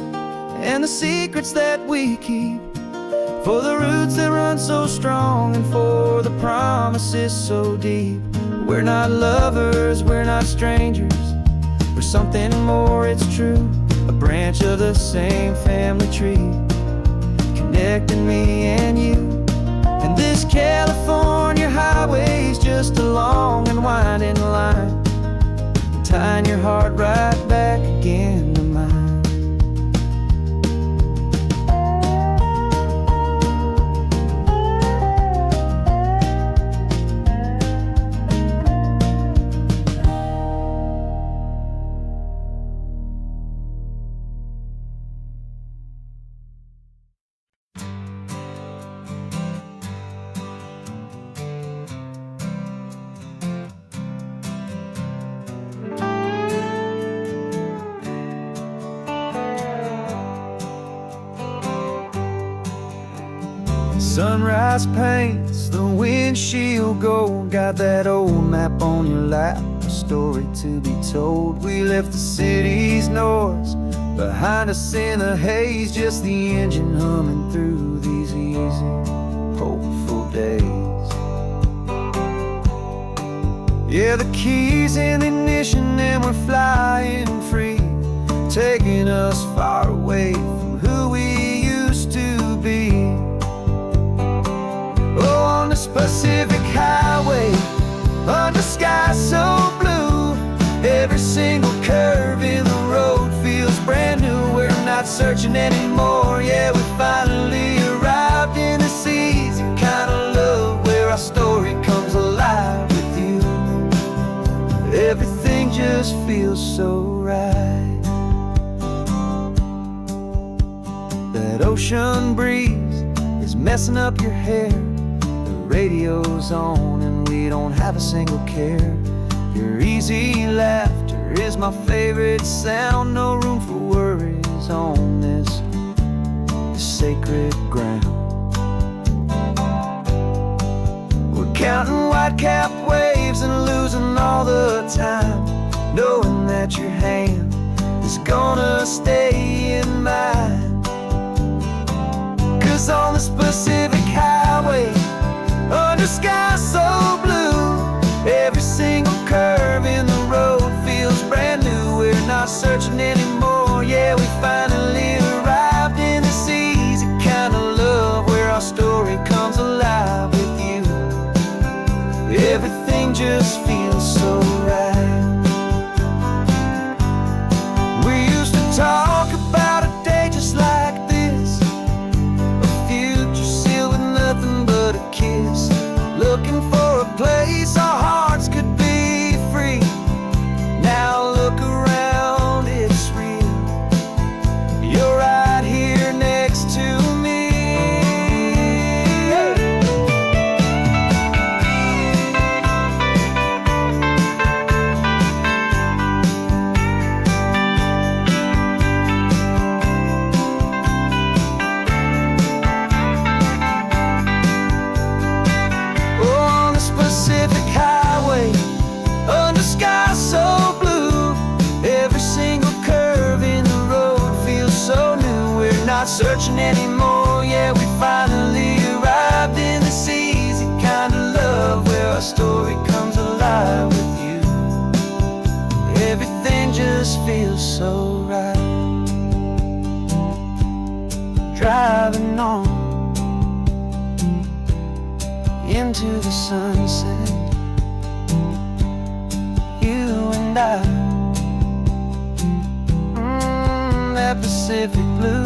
Speaker 2: and the secrets that we keep, for the roots that run so strong, and for the promises so deep. We're not lovers, we're not strangers, we're something more, it's true. A branch of the same family tree, connecting me and you. And this California highway is just a long and winding line, tying your heart right back again to mine. Sunrise paints the windshield gold, got that old map on your lap, a story to be told. We left the city's noise behind us in the haze, just the engine humming through these easy, hopeful days. Yeah, the keys in the ignition and we're flying free, taking us far away from who we used to be. Oh, on this Pacific highway, under sky so blue, every single curve in the road feels brand new. We're not searching anymore, yeah, we finally arrived in this easy kind of love, where our story comes alive with you. Everything just feels so right. That ocean breeze is messing up your hair, radio's on and we don't have a single care. Your easy laughter is my favorite sound, no room for worries on this sacred ground. We're counting white-capped waves and losing all the time, knowing that your hand is gonna stay in mine. 'Cause on this Pacific highway, under sky so blue, every single curve in the road feels brand new. We're not searching anymore, yeah, we finally arrived in this easy kind of love, where our story comes alive with you. so right. Driving on into the sunset, you and I, that Pacific blue.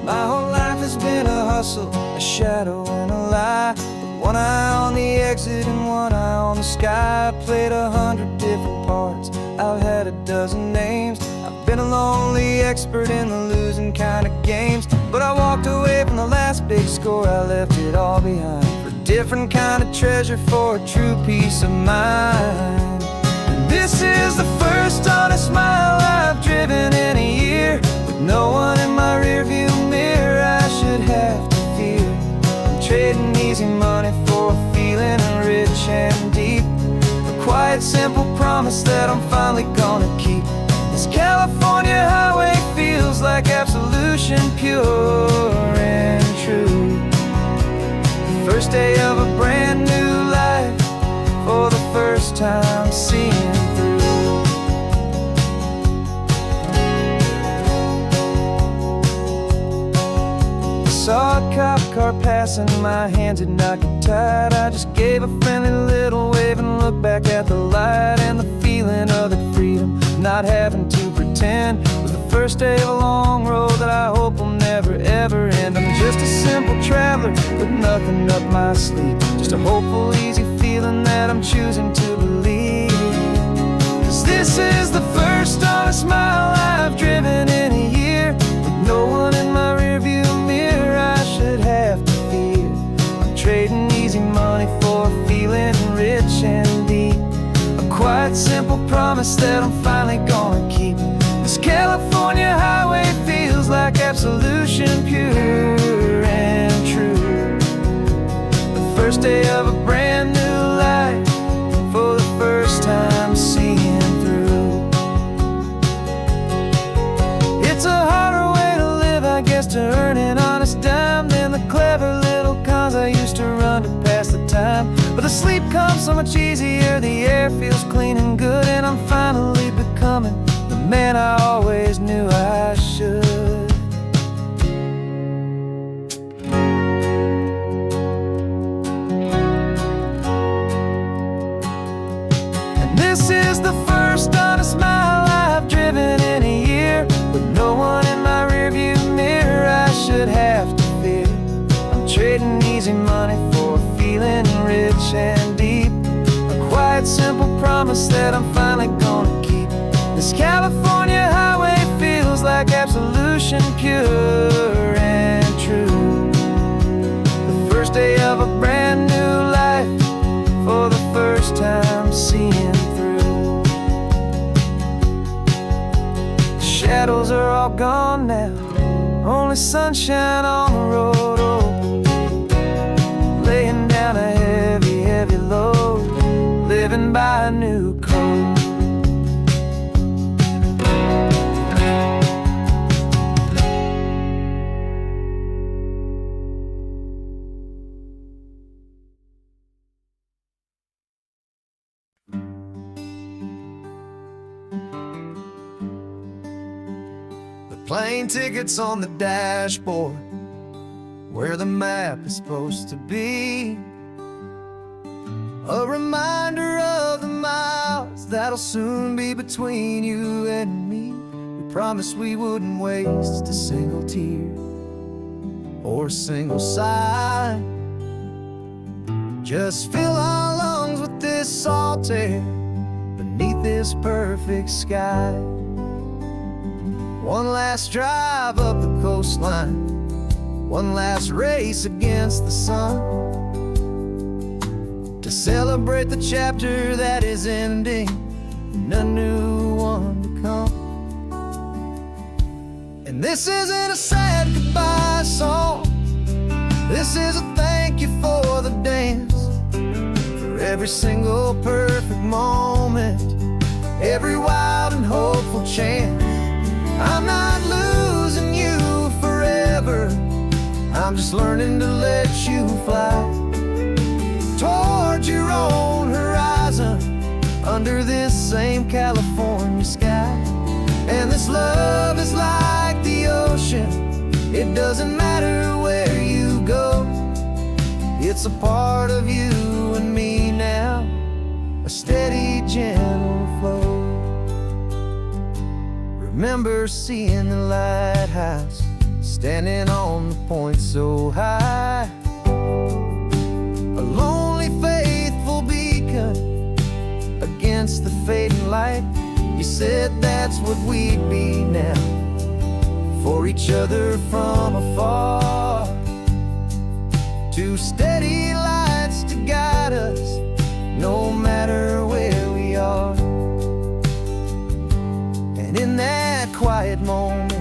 Speaker 2: My whole life has been a hustle, a shadow and a lie. With one eye on the exit and one eye on the sky. I played 100 different parts, I've had a dozen names. I've been a lonely expert in the losing kind of games. But I walked away from the last big score, I left it all behind for a different kind of treasure, for a true peace of mind. And this is the first honest mile I've driven in a year, with no one in my rearview mirror I should have to fear. I'm trading easy money for a feeling rich and deep, a quiet simple promise that I'm finally gonna keep. This California highway feels like absolution, pure and true. The first day of a brand new life, for the first time seeing through. Saw a cop car passing, my hands had not got tied. I just gave a friendly little wave and looked back at the light. And the feeling of the freedom, not having to pretend, was the first day of a long road that I hope will never ever end. I'm just a simple traveler with nothing up my sleeve, just a hopeful easy feeling that I'm choosing to believe. 'Cause this is the first honest mile I've driven in a year, with no one in my rearview mirror I should have to fear. I'm trading easy money for a feeling rich and deep, a quiet simple promise that I'm finally gonna keep. This California highway feels like absolution, pure and true. The first day of a brand new life, for the first time seeing through. It's a harder way to live, I guess, to earn an honest dime than the clever little cons I used to run to pass the time. But the sleep comes so much easier, the air feels clean and good, and I'm finally becoming the man I always knew I should. And this is the first honest mile I've driven in a year, with no one in my rearview mirror I should have to fear. I'm trading easy money for a feeling rich and deep, a quiet simple promise that I'm finally gonna keep. This California highway feels like absolution, pure and true. The first day of a brand new life, for the first time seeing through. The shadows are all gone now, only sunshine on the road. Oh, laying down a heavy, heavy load, living by a new code. Plane tickets on the dashboard, where the map is supposed to be, a reminder of the miles that'll soon be between you and me. We promised we wouldn't waste a single tear or a single sigh, just fill our lungs with this salt air beneath this perfect sky. One last drive up the coastline, one last race against the sun, to celebrate the chapter that is ending and a new one to come. And this isn't a sad goodbye song, this is a thank you for the dance, for every single perfect moment, every wild and hopeful chance. I'm not losing you forever, I'm just learning to let you fly towards your own horizon, under this same California sky. And this love is like the ocean, it doesn't matter where you go, it's a part of you and me now, a steady, gentle flow. Remember seeing the lighthouse, standing on the point so high, a lonely, faithful beacon against the fading light. You said that's what we'd be now, for each other from afar. Two steady lights to guide us, no matter where we are. And in that quiet moment,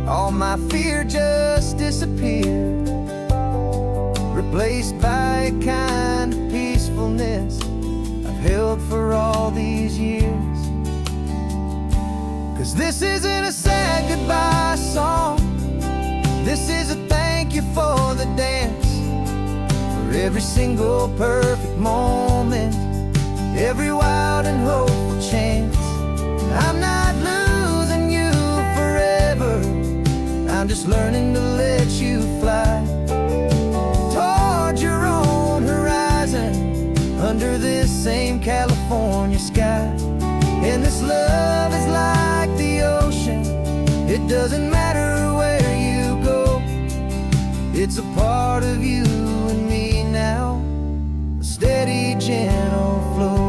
Speaker 2: all my fear just disappeared, replaced by a kind of peacefulness I've held for all these years. 'Cause this isn't a sad goodbye song, this is a thank you for the dance, for every single perfect moment, every wild and hopeful chance. I'm not losing you forever, I'm just learning to let you fly towards your own horizon, under this same California sky. And this love is like the ocean, it doesn't matter where you go, it's a part of you and me now, a steady, gentle flow.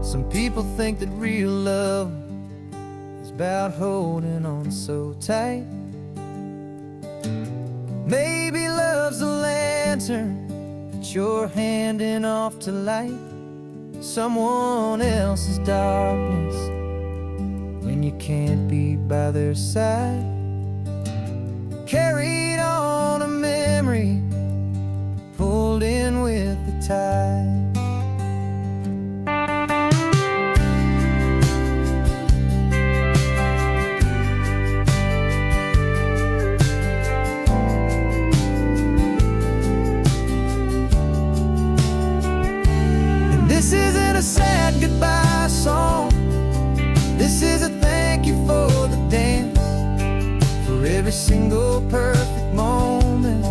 Speaker 2: Some people think that real love is about holding on so tight. Maybe love's a lantern that you're handing off to light someone else's darkness when you can't be by their side. Carried on a memory, pulled in with the tide. This isn't a sad goodbye song, this is a thank you for the dance, for every single perfect moment,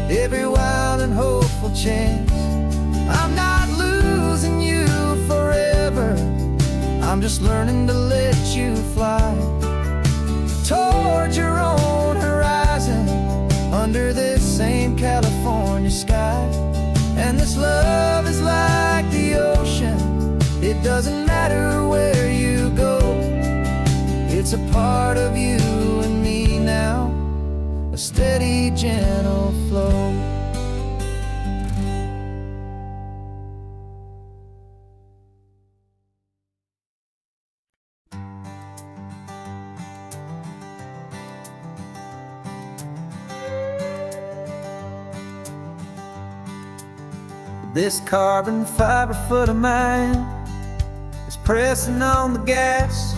Speaker 2: every wild and hopeful chance. I'm not losing you forever, I'm just learning to let you fly towards your own horizon, under this same California sky. And this love is like the ocean, it doesn't matter where you go, it's a part of you and me now, a steady, gentle flow. This carbon fiber foot of mine is pressing on the gas,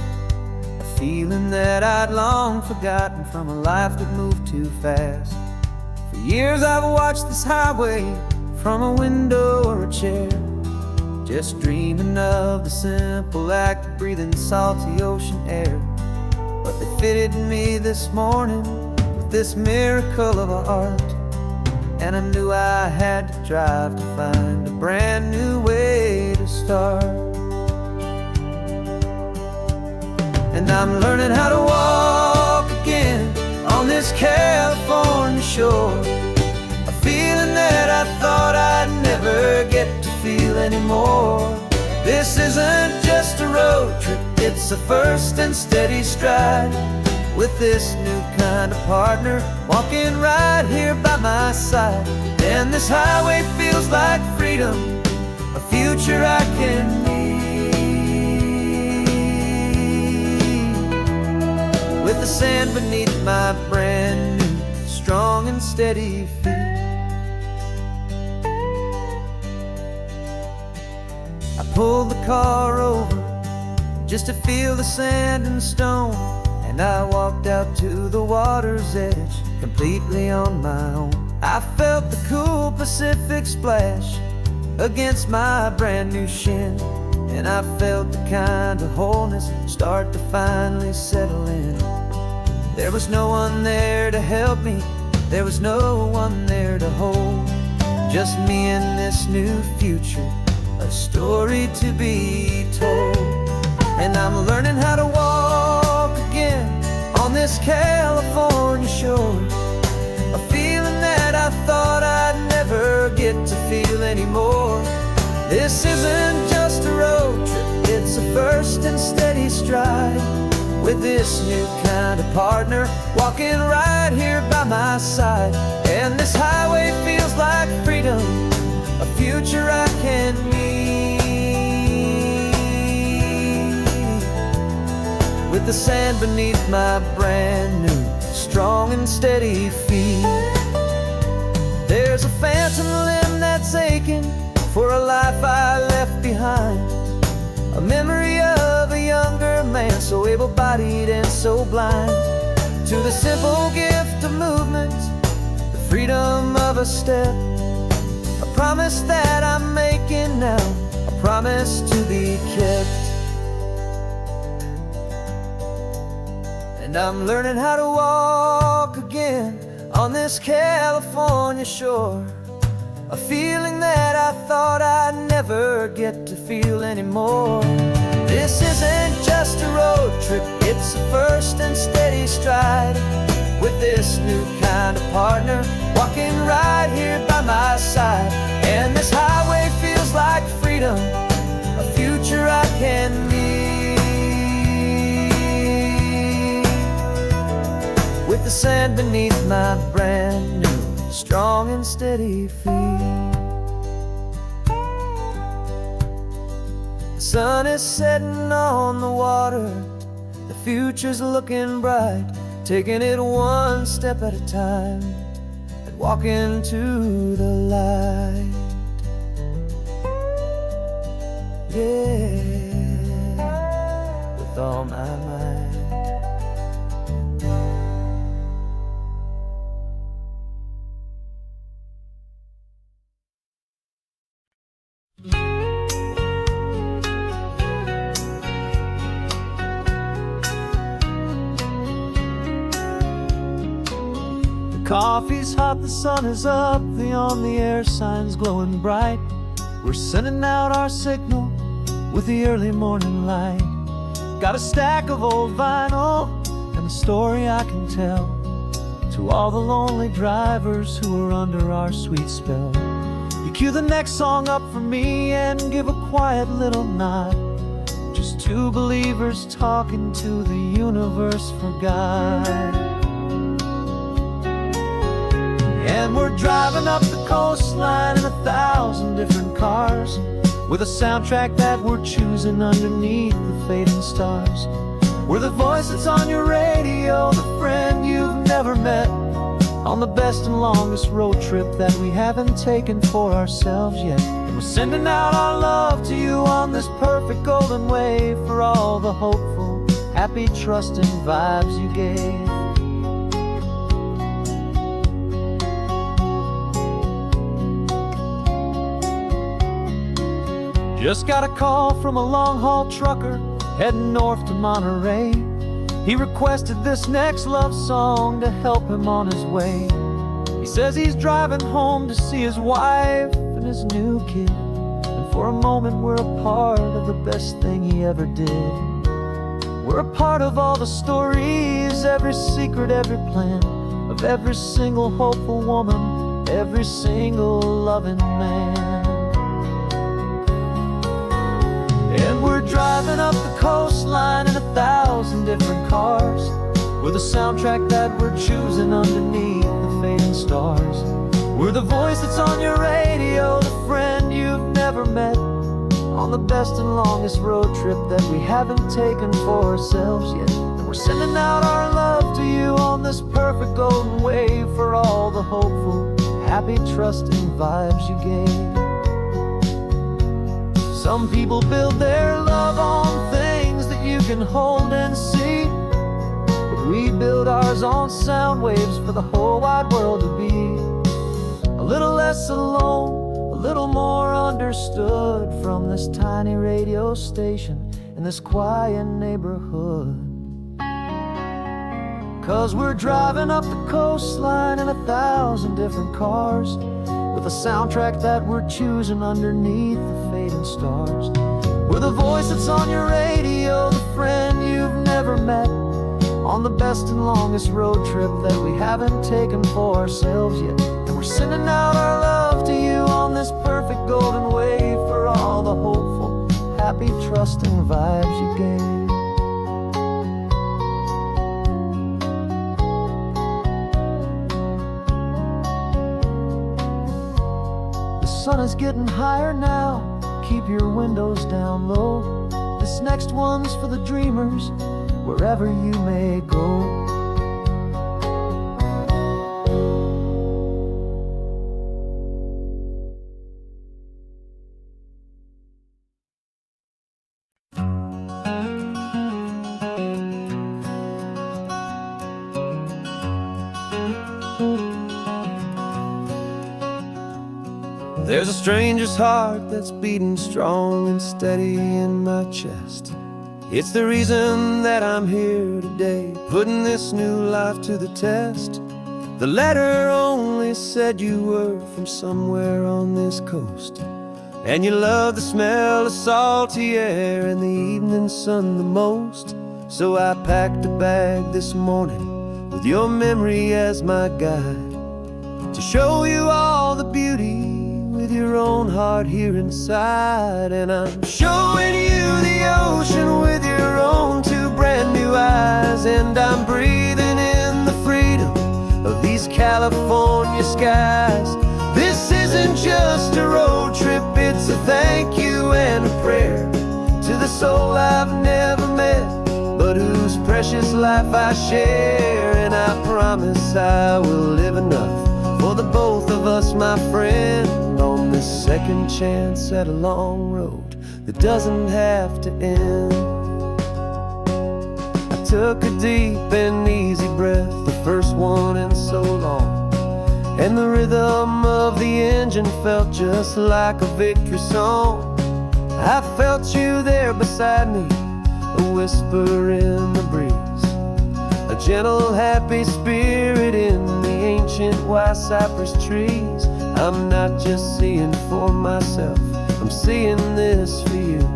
Speaker 2: a feeling that I'd long forgotten from a life that moved too fast. For years I've watched this highway from a window or a chair, just dreaming of the simple act of breathing salty ocean air. But they fitted me this morning with this miracle of art, and I knew I had to drive to find a brand new way to start. And I'm learning how to walk again on this California shore, a feeling that I thought I'd never get to feel anymore. This isn't just a road trip, it's a first and steady stride, with this new kind of partner walking right here by my side. And this highway feels like freedom, a future I can need, with the sand beneath my brand new, strong and steady feet. I pulled the car over just to feel the sand and stone, and I walked out to the water's edge completely on my own. I felt the cool Pacific splash against my brand new shin, and I felt the kind of wholeness start to finally settle in. There was no one there to help me, there was no one there to hold, just me and this new future, a story to be told. And I'm learning how to walk again on this California shore, a feeling that I thought I'd never get to feel anymore. This isn't just a road trip, it's a first and steady stride, with this new kind of partner walking right here by my side. And this highway feels like freedom, a future I can meet, with the sand beneath my brand new, strong and steady feet. There's a phantom limb that's aching for a life I left behind, a memory of a younger man, so able-bodied and so blind, to the simple gift of movement, the freedom of a step, a promise that I'm making now, a promise to be kept. And I'm learning how to walk again on this California shore, a feeling that I thought I'd never get to feel anymore. This isn't just a road trip, it's a first and steady stride, with this new kind of partner walking right here by my side. And this highway feels like freedom, a future I can meet, with the sand beneath my brand new, strong and steady feet. The sun is setting on the water, the future's looking bright, taking it one step at a time and walking to the light. Yeah, with all my might.
Speaker 4: Coffee's hot, the sun is up, the on-the-air sign's glowing bright. We're sending out our signal with the early morning light. Got a stack of old vinyl and a story I can tell to all the lonely drivers who are under our sweet spell. You cue the next song up for me and give a quiet little nod, just two believers talking to the universe for God. And we're driving up the coastline in 1,000 different cars, with a soundtrack that we're choosing underneath the fading stars. We're the voice that's on your radio, the friend you've never met, on the best and longest road trip that we haven't taken for ourselves yet. And we're sending out our love to you on this perfect golden wave, for all the hopeful, happy, trusting vibes you gave. Just got a call from a long-haul trucker heading north to Monterey. He requested this next love song to help him on his way. He says he's driving home to see his wife and his new kid, and for a moment we're a part of the best thing he ever did. We're a part of all the stories, every secret, every plan, of every single hopeful woman, every single loving man. And we're driving up the coastline in 1,000 different cars, with a soundtrack that we're choosing underneath the fading stars. We're the voice that's on your radio, the friend you've never met, on the best and longest road trip that we haven't taken for ourselves yet. And we're sending out our love to you on this perfect golden wave, for all the hopeful, happy, trusting vibes you gave. Some people build their love on things that you can hold and see, but we build ours on sound waves for the whole wide world to be a little less alone, a little more understood from this tiny radio station in this quiet neighborhood. 'Cause we're driving up the coastline in 1,000 different cars, with a soundtrack that we're choosing underneath the fading stars. We're the voice that's on your radio, the friend you've never met, on the best and longest road trip that we haven't taken for ourselves yet. And we're sending out our love to you on this perfect golden wave for all the hopeful, happy, trusting vibes you gave. The sun is getting higher now, keep your windows down low. This next one's for the dreamers, wherever you may go.
Speaker 1: There's a stranger's heart that's beating strong and steady in my chest. It's the reason that I'm here today, putting this new life to the test. The letter only said you were from somewhere on this coast, and you love the smell of salty air and the evening sun the most. So I packed a bag this morning with your memory as my guide, to show you all the beauty with your own heart here inside. And I'm showing you the ocean with your own two brand new eyes, and I'm breathing in the freedom of these California skies. This isn't just a road trip, it's a thank you and a prayer to the soul I've never met, but whose precious life I share. And I promise I will live enough for the both of us, my friend, on this second chance at a long road that doesn't have to end. I took a deep and easy breath, the first one in so long, and the rhythm of the engine felt just like a victory song. I felt you there beside me, a whisper in the breeze, a gentle happy spirit in the ancient white cypress trees. I'm not just seeing for myself, I'm seeing this for you,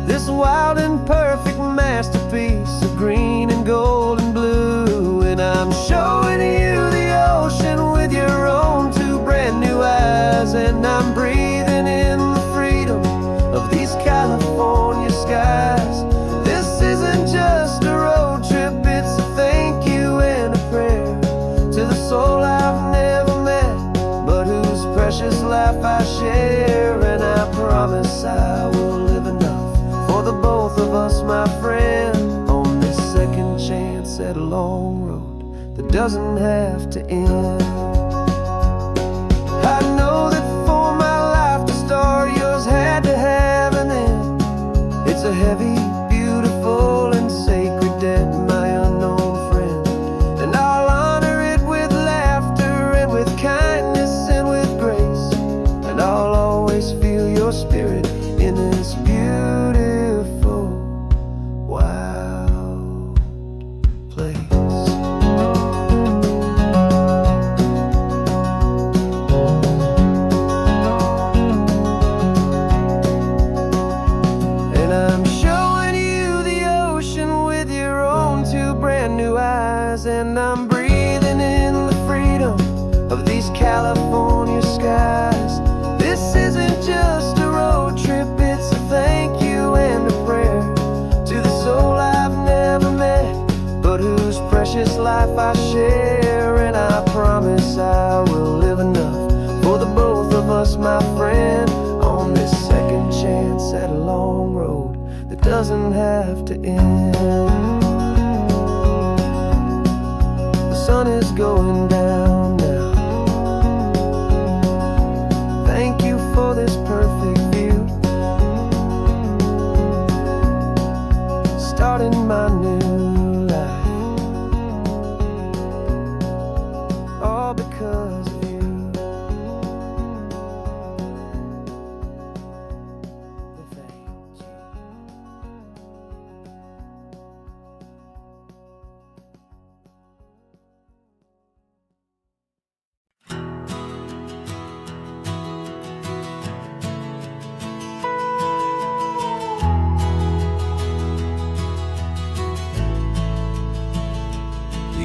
Speaker 1: this wild and perfect masterpiece of green and gold and blue. And I'm showing you the ocean with your own two brand new eyes, and I'm breathing in the freedom of these California skies. This isn't just a road trip, it's a thank you and a prayer to the soul I've never met, but whose precious life I share. And I promise I will live enough for the both of us, my friend, on this second chance at a long road that doesn't have to end. I know that for my life to start, yours had to have an end. It's a heavy, beautiful, and sacred debt, my unknown friend, and I'll honor it with laughter and with kindness and with grace, and I'll always feel your spirit in this beautiful, wild place. And I'm showing you the ocean with your own two brand new eyes, and I'm breathing in the freedom of these California skies. This isn't just a road trip, it's a thank you and a prayer to the soul I've never met, but whose precious life I share. And I promise I will live enough for the both of us, my friend, on this second chance at a long road that doesn't have to end. The sun is going down now. Thank you for this perfect view.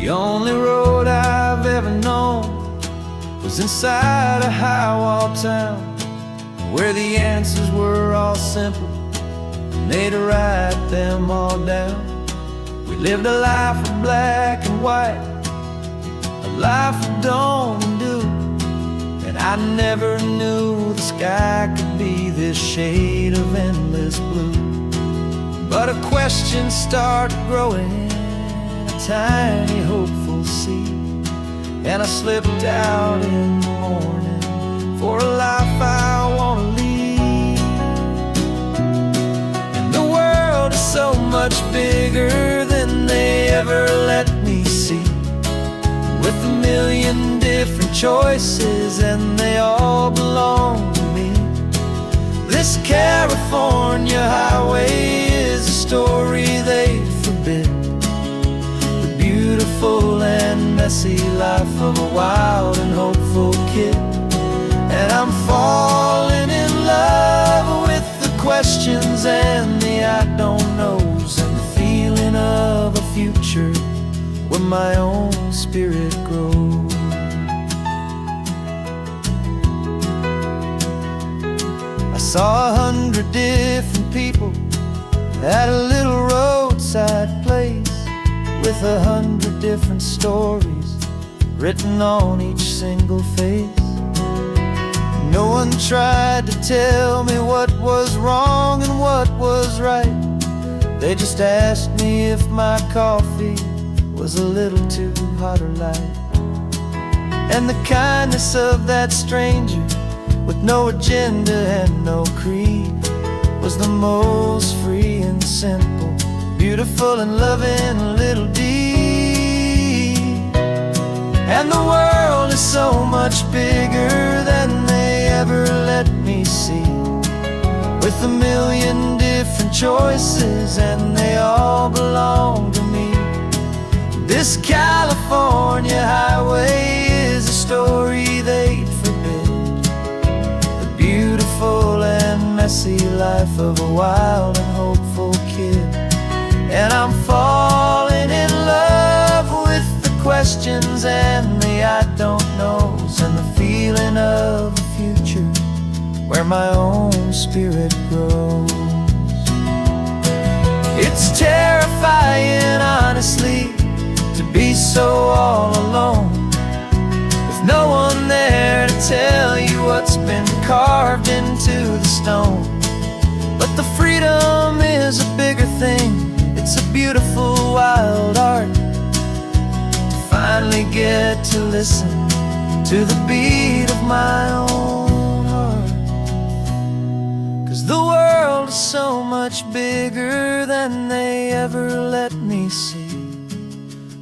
Speaker 2: The only road I've ever known was inside a high-wall town, where the answers were all simple and they'd write them all down. We lived a life of black and white, a life of dawn and dew, and I never knew the sky could be this shade of endless blue. But a question started growing, a tiny hopeful seed, and I slipped out in the morning for a life I want to lead. And the world is so much bigger than they ever let me see, with a million different choices and they all belong to me. This California highway is a story they forbid, the beautiful and messy life of a wild and hopeful kid. And I'm falling in love with the questions and the I don't knows, and the feeling of a future where my own spirit grows. I saw 100 different people at a little roadside place, with 100 different stories written on each single face. No one tried to tell me what was wrong and what was right. They just asked me if my coffee was a little too hot or light. And the kindness of that stranger, with no agenda and no creed, was the most free and simple, beautiful and loving little deed. And the world is so much bigger than they ever let me see, with a million different choices and they all belong to me. This California highway is a story they'd forbid, the beautiful and messy life of a wild and hopeful kid. And I'm falling in love with the questions and the I don't knows, and the feeling of a future where my own spirit grows. It's terrifying, honestly, to be so all alone, with no one there to tell you what's been carved into the stone. But the freedom is a bigger thing, it's a beautiful wild art, to finally get to listen to the beat of my own heart. 'Cause the world is so much bigger than they ever let me see,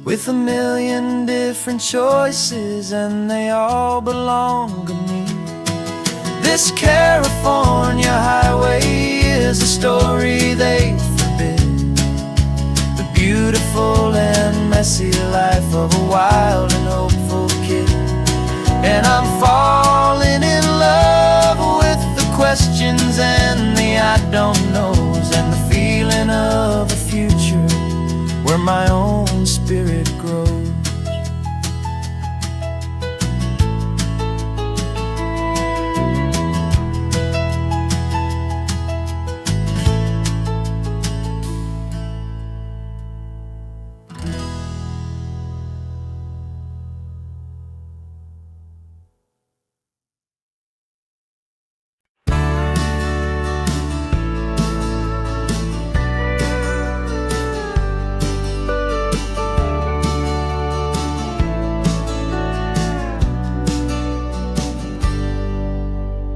Speaker 2: with a million different choices and they all belong to me. This California highway is a story they forbid, the beautiful and messy life of a wild and hopeful kid. And I'm falling in love with the questions and the I don't knows, and the feeling of a future where my own spirit grows.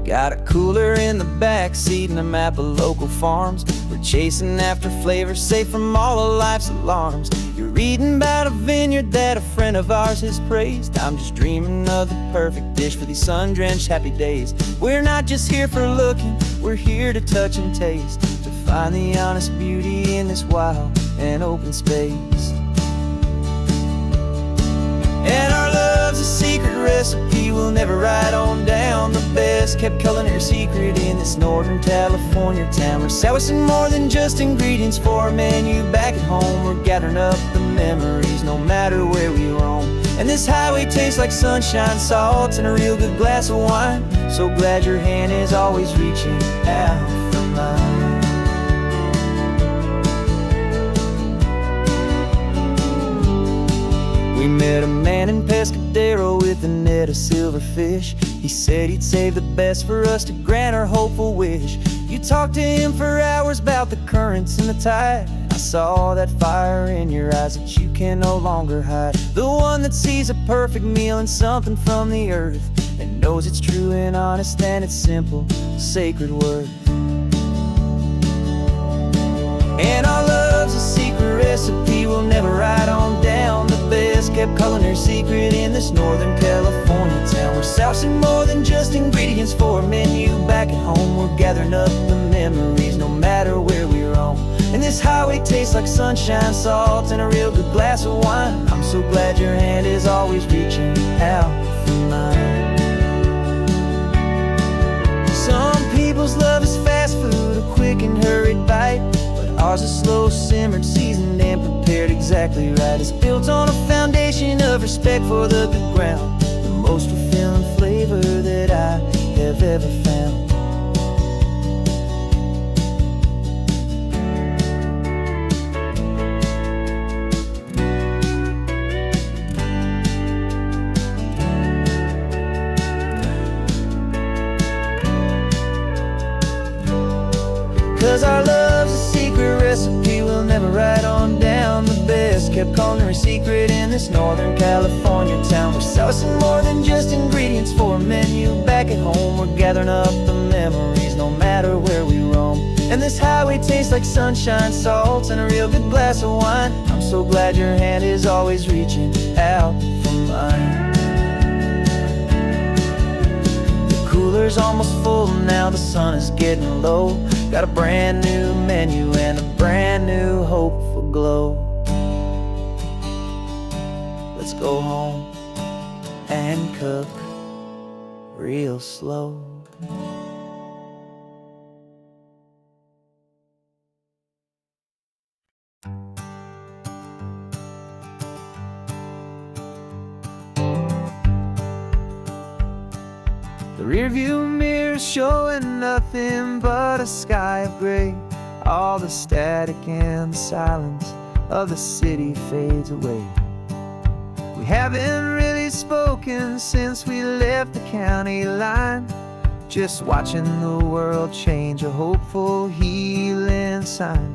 Speaker 2: Got a cooler in the back seat and a map of local farms. We're chasing after flavors safe from all of life's alarms. You're reading about a vineyard that a friend of ours has praised. I'm just dreaming of the perfect dish for these sun-drenched happy days. We're not just here for looking, we're here to touch and taste, to find the honest beauty in this wild and open space. And our love's a secret recipe we'll never write on down. The best kept culinary secret in this Northern California town. We're sourcing more than just ingredients for a menu back at home. We're gathering up the memories no matter where we roam. And this highway tastes like sunshine, salt, and a real good glass of wine. So glad your hand is always reaching out for mine. We met a man in Pescadero with a net of silverfish. He said he'd save the best for us to grant our hopeful wish. You talked to him for hours about the currents and the tide. I saw that fire in your eyes that you can no longer hide. The one that sees a perfect meal in something from the earth, and knows it's true and honest and it's simple, sacred word. And our love's a secret recipe we'll never write on down. The best kept culinary secret in this Northern California town. We're sourcing more than just ingredients for a menu back at home. We're gathering up the memories no matter where we roam. And this highway tastes like sunshine, salt, and a real good glass of wine. I'm so glad your hand is always reaching out for mine. Some people's love is fast food, a quick and hurried bite. Ours is slow simmered, seasoned, and prepared exactly right. It's built on a foundation of respect for the good ground, the most fulfilling flavor that I have ever found. 'Cause our love's a secret recipe we'll never write on down. The best kept culinary secret in this Northern California town. We're sourcing more than just ingredients for a menu back at home. We're gathering up the memories no matter where we roam. And this highway tastes like sunshine, salt, and a real good glass of wine. I'm so glad your hand is always reaching out for mine. The cooler's almost full now, the sun is getting low. Got a brand new menu and a brand new hopeful glow. Let's go home and cook real slow. The rearview mirror's showing nothing but a sky of gray. All the static and the silence of the city fades away. We haven't really spoken since we left the county line. Just watching the world change, a hopeful healing sign.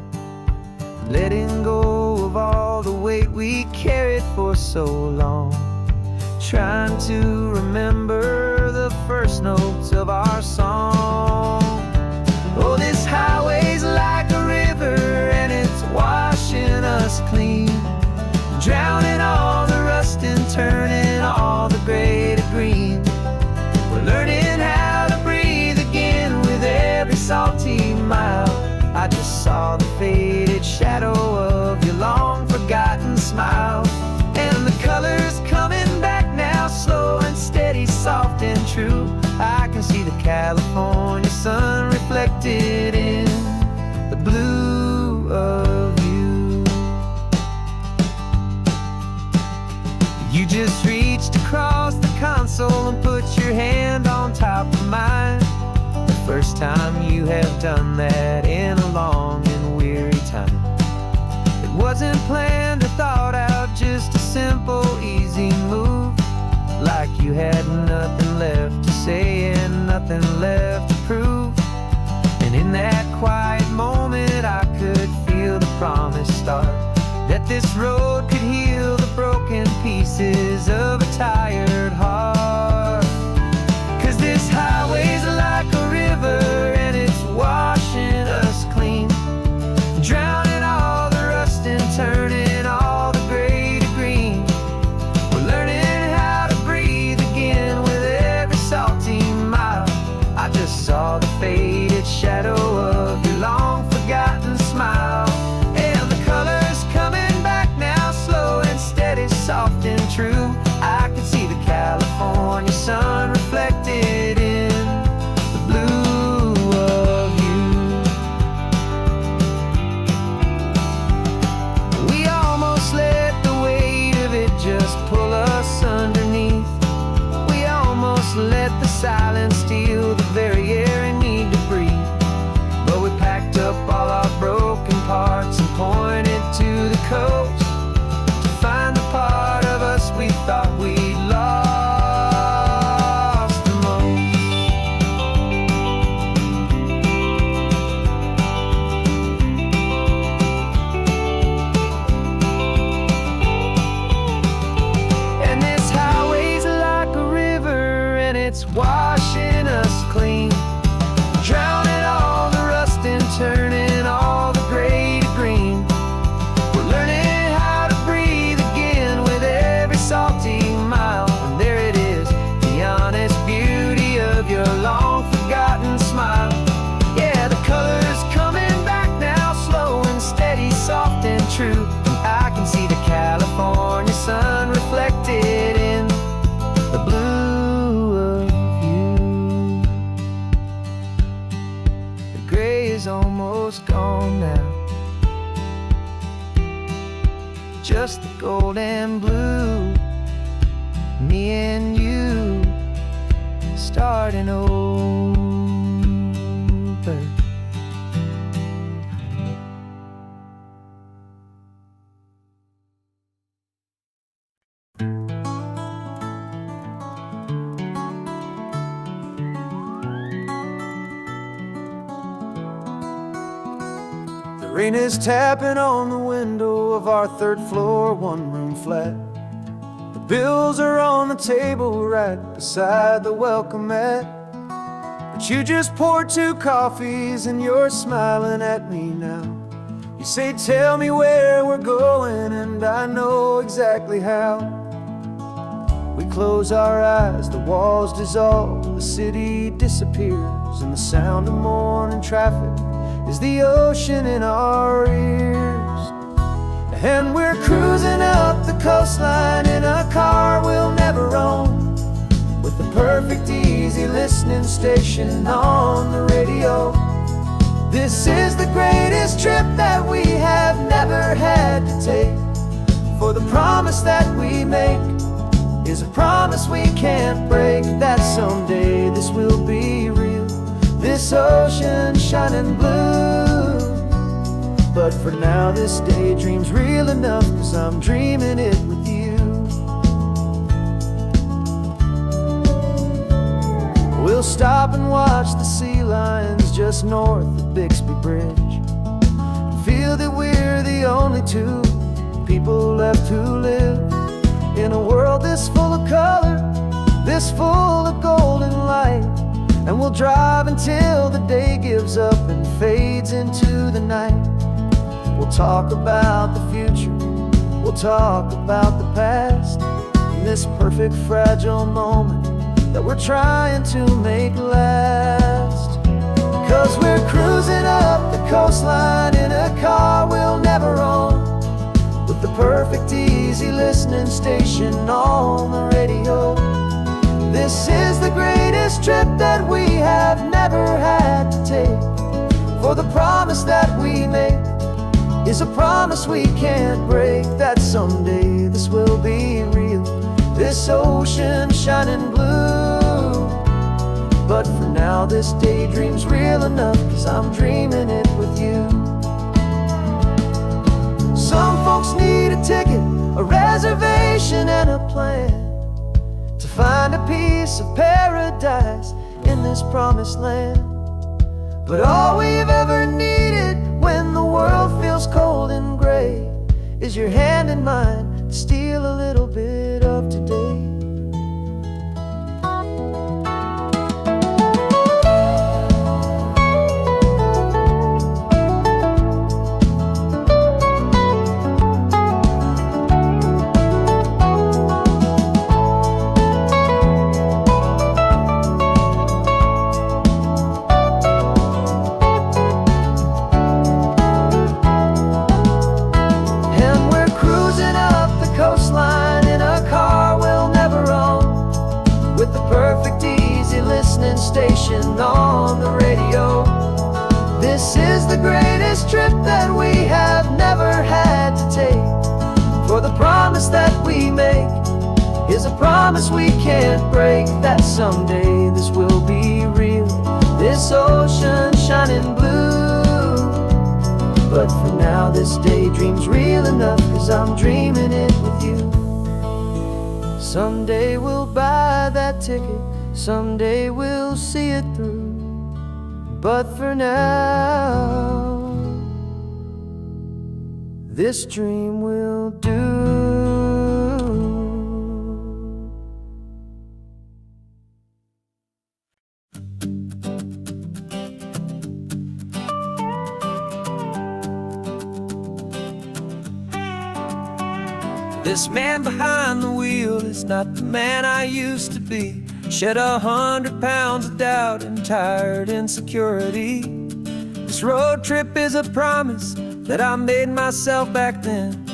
Speaker 2: Letting go of all the weight we carried for so long. Trying to remember the first notes of our song. Oh, this highway's like a river and it's washing us clean, drowning all the rust and turning all the gray to green. We're learning how to breathe again with every salty mile. I just saw the faded shadow of your long forgotten smile. And the colors coming back now, slow and steady, soft and true. I can see the California sun reflected in the blue of you. You just reached across the console and put your hand on top of mine. The first time you have done that in a long and weary time. It wasn't planned or thought out, just a simple, easy move. Like you had nothing left to say and nothing left to prove. And in that quiet moment I could feel the promise start, that this road could heal the broken pieces of a tired heart. 'Cause this highway's like a river and it's washing us clean, drowning all the rust and turning all the gray to green. We're learning how to breathe again with every salty mile. I just saw the faded shadow of your long forgotten smile. And the colors coming back now, day's almost gone now. Just the gold and blue, me and you starting over. The rain is tapping on the window of our third floor, one-room flat. The bills are on the table right beside the welcome mat. But you just poured 2 coffees and you're smiling at me now. You say, tell me where we're going, and I know exactly how. We close our eyes, the walls dissolve, the city disappears, and the sound of morning traffic is the ocean in our ears. And we're cruising up the coastline in a car we'll never own, with the perfect easy listening station on the radio. This is the greatest trip that we have never had to take, for the promise that we make is a promise we can't break, that someday this will be real, this ocean shining blue. But for now this daydream's real enough, 'cause I'm dreaming it with you. We'll stop and watch the sea lions just north of Bixby Bridge, and feel that we're the only 2 people left who live in a world this full of color, this full of golden light. And we'll drive until the day gives up and fades into the night. We'll talk about the future, we'll talk about the past, in this perfect fragile moment that we're trying to make last. 'Cause we're cruising up the coastline in a car we'll never own, with the perfect easy listening station on the radio. This is the greatest trip that we have never had to take, for the promise that we make is a promise we can't break, that someday this will be real, this ocean shining blue. But for now this daydream's real enough, 'cause I'm dreaming it with you. Some folks need a ticket, a reservation and a plan, to find a piece of paradise in this promised land. But all we've ever needed when the world feels cold and gray is your hand in mine to steal a little bit of today. Station on the radio. This is the greatest trip that we have never had to take, for the promise that we make is a promise we can't break, that someday this will be real, this ocean shining blue. But for now this daydream's real enough, 'cause I'm dreaming it with you. Someday we'll buy that ticket, someday we'll see it through, but for now this dream will do. This man behind the wheel is not the man I used to be. Shed 100 pounds of doubt and tired insecurity. This road trip is a promise that I made myself back then,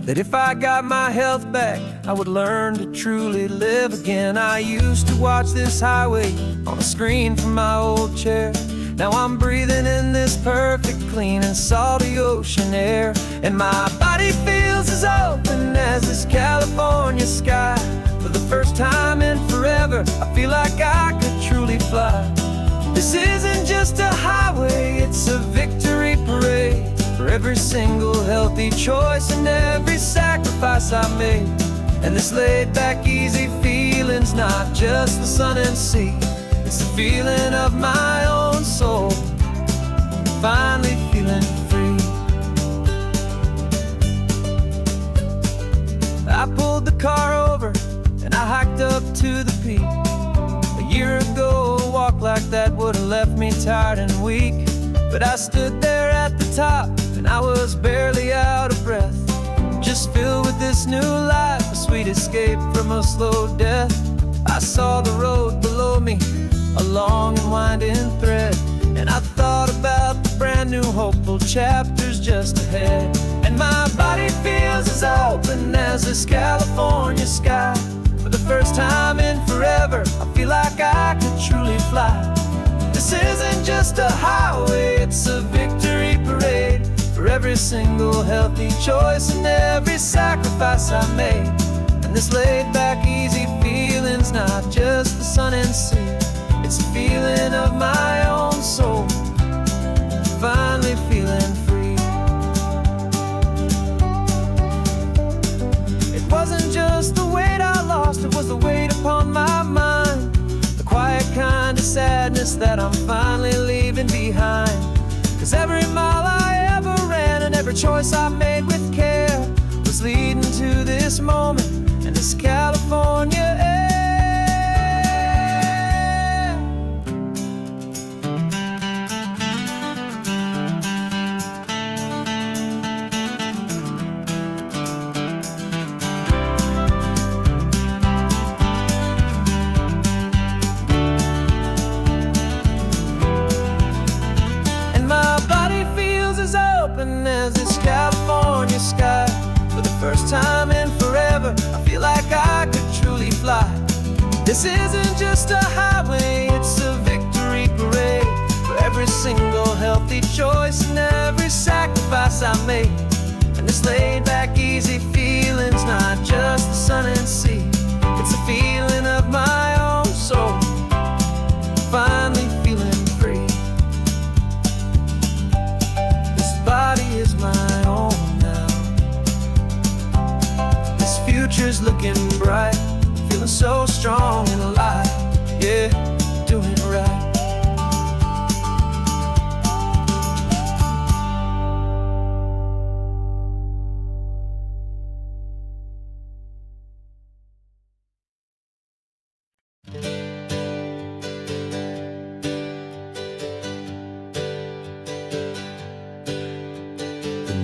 Speaker 2: that if I got my health back, I would learn to truly live again. I used to watch this highway on a screen from my old chair, Now I'm breathing in this perfect, clean and salty ocean air, and my body feels as open as this California sky. For the first time in forever, I feel like I could truly fly. This isn't just a highway, it's a victory parade for every single healthy choice and every sacrifice I made. And this laid-back, easy feeling's not just the sun and sea, it's the feeling of my own soul, finally feeling free. I pulled the car over and I hiked up to the peak. A year ago, a walk like that would've left me tired and weak, but I stood there at the top and I was barely out of breath, just filled with this new life, a sweet escape from a slow death. I saw the road below me, a long and winding thread, and I thought about the brand new hopeful chapters just ahead. And my body feels as open as this California sky. For the first time in forever, I feel like I could truly fly. This isn't just a highway, it's a victory parade for every single healthy choice and every sacrifice I made. And this laid-back, easy feeling's not just the sun and sea, it's a feeling of my own soul, finally feeling free. It wasn't just the weight I lost, it was the weight upon my mind, the quiet kind of sadness that I'm finally leaving behind. 'Cause every mile I ever ran and every choice I made with care was leading to this moment and this California air. As this California sky. For the first time in forever, I feel like I could truly fly. This isn't just a highway, it's a victory parade for every single healthy choice and every sacrifice I made. And this laid-back, easy feeling's not just the sun and sea, it's a feeling of my own soul, finally feeling free. Body is my own now. This future's looking bright, feeling so strong and alive. Yeah, doing it right.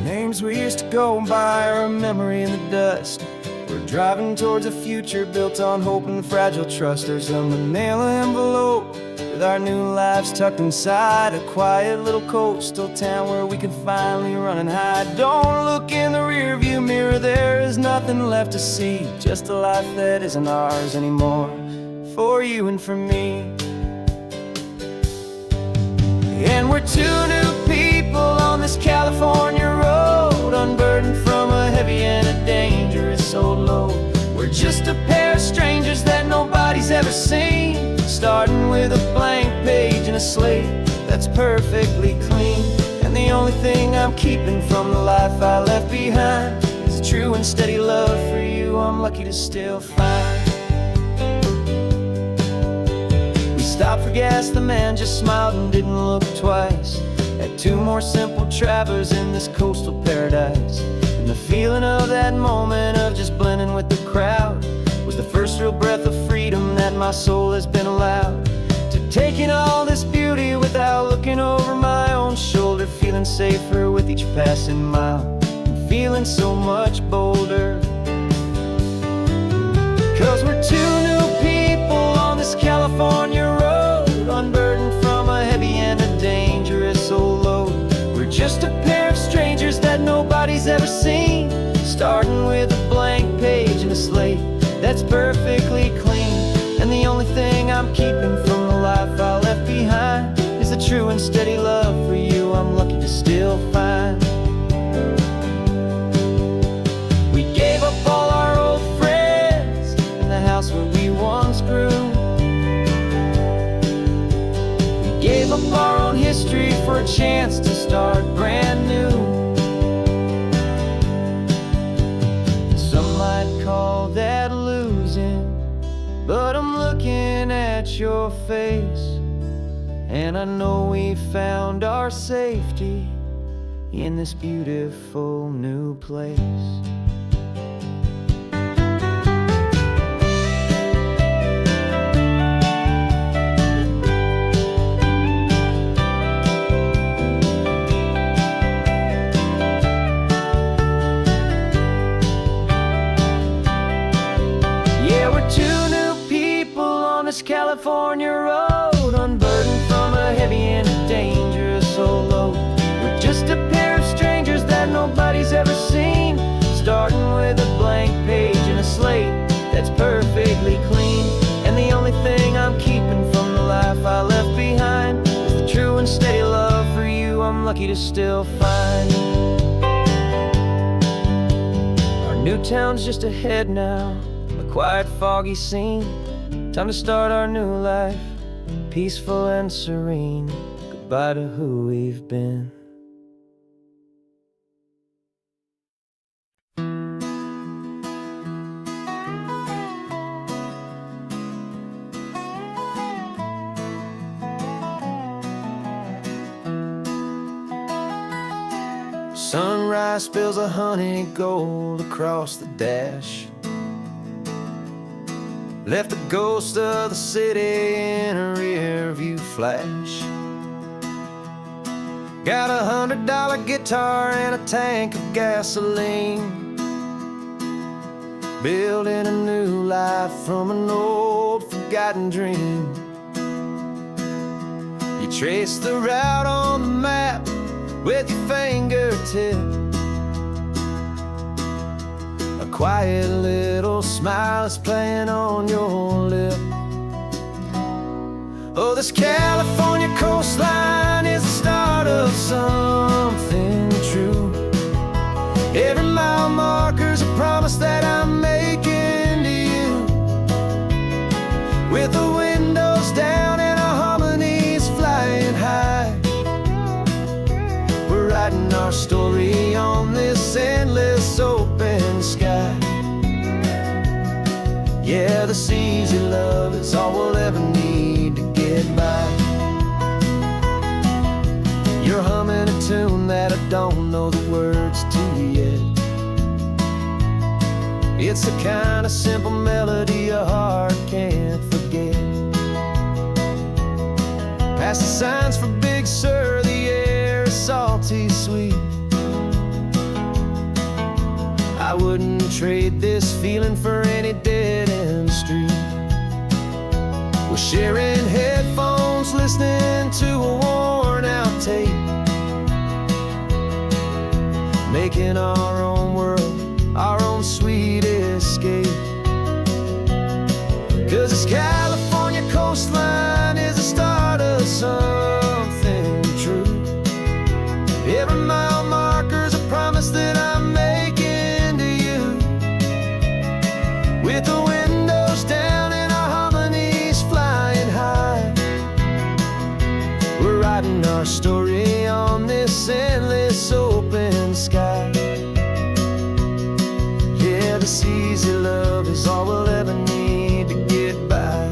Speaker 1: Names we used to go by are a memory in the dust. We're driving towards a future built on hope and fragile trust. There's a manila envelope with our new lives tucked inside, a quiet little coastal town where we can finally run and hide. Don't look in the rearview mirror, there is nothing left to see, just a life that isn't ours anymore, for you and for me. And we're two new people on this California road, unburdened from a heavy and a dangerous old load. We're just a pair of strangers that nobody's ever seen, starting with a blank page and a slate that's perfectly clean. And the only thing I'm keeping from the life I left behind is a true and steady love for you I'm lucky to still find. We stopped for gas, the man just smiled and didn't look twice. Had two more simple travelers in this coastal paradise, and the feeling of that moment of just blending with the crowd was the first real breath of freedom that my soul has been allowed to take in all this beauty without looking over my own shoulder, feeling safer with each passing mile and feeling so much bolder. 'Cause we're two new people on this California road, unburdened from a heavy and a dangerous old load. We're just a pair of strangers that nobody's ever seen, starting with a blank page and a slate that's perfectly clean. And the only thing I'm keeping from the life I left behind is the true and
Speaker 2: chance to start brand new. Some might call that losing, but I'm looking at your face, and I know we found our safety in this beautiful new place. Yeah, we're two new people on this California road, unburdened from a heavy and a dangerous old load. We're just a pair of strangers that nobody's ever seen, starting with a blank page and a slate that's perfectly clean. And the only thing I'm keeping from the life I left behind is the true and steady love for you I'm lucky to still find. Our new town's just ahead now, a quiet, foggy scene. Time to start our new life, peaceful and serene. Goodbye to who we've been. Sunrise spills a honey gold across the dash, left the ghost of the city in a rear view flash. Got a $100 guitar and a tank of gasoline, building a new life from an old forgotten dream. You trace the route on the map with your fingertip, a quiet little smile is playing on your lip. Oh, this California coastline is the start of something true. Every mile marker's a promise that I'm making to you, with the windows down and our harmonies flying high. We're writing our story on this endless open sky. Yeah, this easy love is all we'll ever need to get by. You're humming a tune that I don't know the words to yet. It's the kind of simple melody a heart can't forget. Past the signs for Big Sur, the air is salty sweet. I wouldn't trade this feeling for any dead-end street. We're sharing headphones, listening to a worn-out tape, making our own world, our own sweet escape. 'Cause this California coastline is the start of something true. Every mile marker's a promise that I'm making to you, with the windows down and our harmonies flying high. We're writing our story on this endless open sky. Yeah, this easy love is all we'll ever need to get by.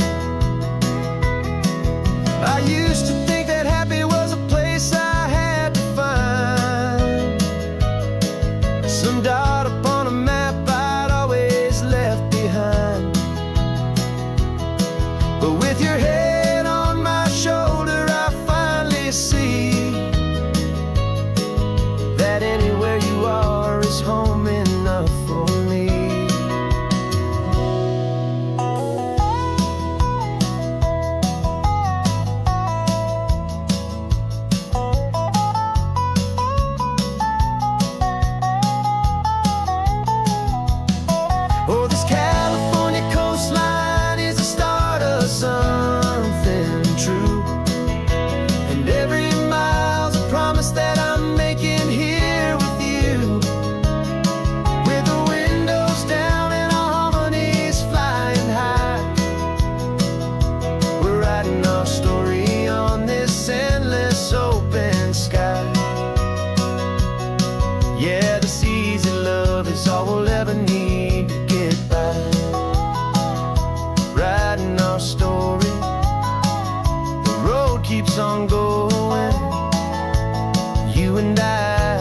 Speaker 2: I used to think that happy was a place I had to find, some dot upon a map I'd always left behind. But with your head on my shoulder, I finally see that anywhere you are is home enough for me. Oh, this California coastline is the start of something true, and every mile's a promise that I'm making here with you, you and I.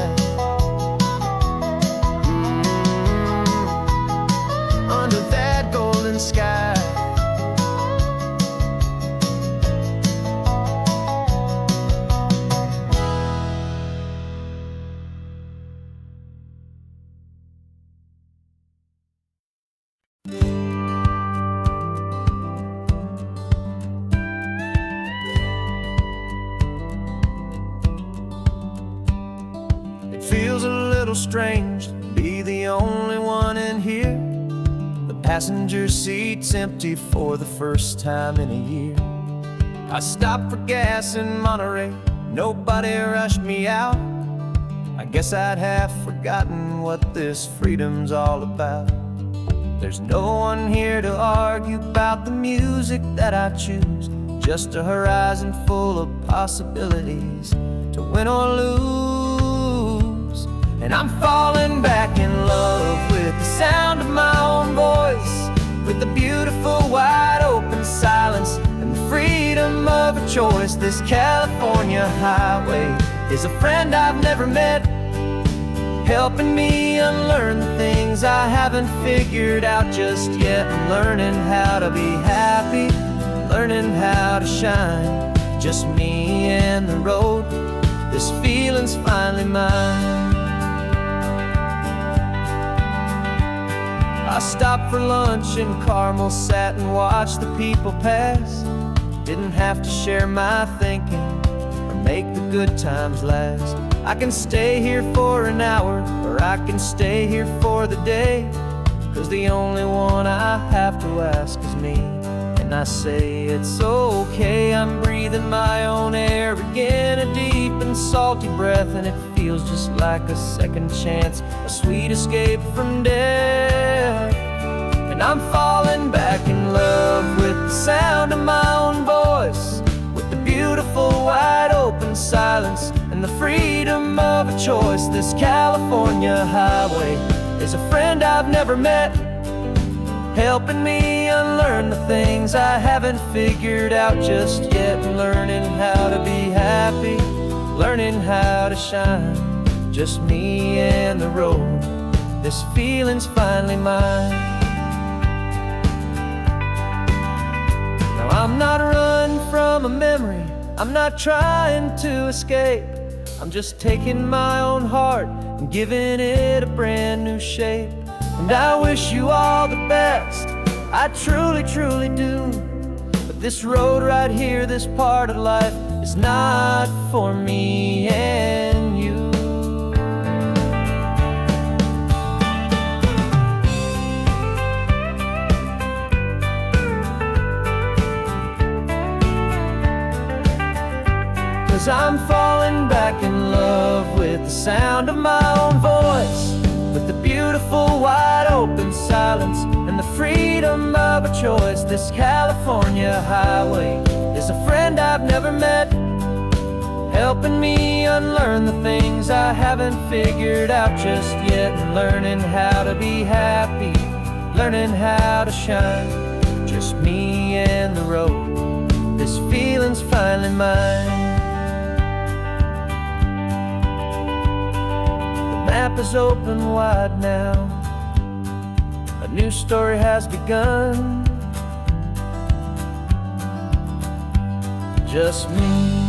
Speaker 2: Under that golden sky. It feels a little strange to be the only one in here. The passenger seat's empty for the first time in a year. I stopped for gas in Monterey, nobody rushed me out. I guess I'd have forgotten what this freedom's all about. There's no one here to argue about the music that I choose, just a horizon full of possibilities to win or lose. And I'm falling back in love with the sound of my own voice, with the beautiful wide open silence and the freedom of a choice. This California highway is a friend I've never met, helping me unlearn the things I haven't figured out just yet. I'm learning how to be happy, learning how to shine, just me and the road. This feeling's finally mine. I stopped for lunch in Carmel, sat and watched the people pass. Didn't have to share my thinking or make the good times last. I can stay here for an hour, or I can stay here for the day, 'cause the only one I have to ask is me. And I say it's okay, I'm breathing my own air again, a deep and salty breath, and it feels just like a second chance, a sweet escape from death. And I'm falling back in love with the sound of my own voice, with the beautiful wide open silence and the freedom of a choice. This California highway is a friend I've never met, helping me unlearn the things I haven't figured out just yet. Learning how to be happy, learning how to shine, just me and the road. This feeling's finally mine. Now I'm not running from a memory, I'm not trying to escape. I'm just taking my own heart and giving it a brand new shape. And I wish you all the best, I truly, truly do. But this road right here, this part of life, is not for me and you. Cause I'm falling back in love with the sound of my own voice, with the beautiful wide open silence and the freedom of a choice. This California highway is a friend I've never met, helping me unlearn the things I haven't figured out just yet. And learning how to be happy, learning how to shine, just me and the road. This feeling's finally mine. The map is open wide now, a new story has begun, just me.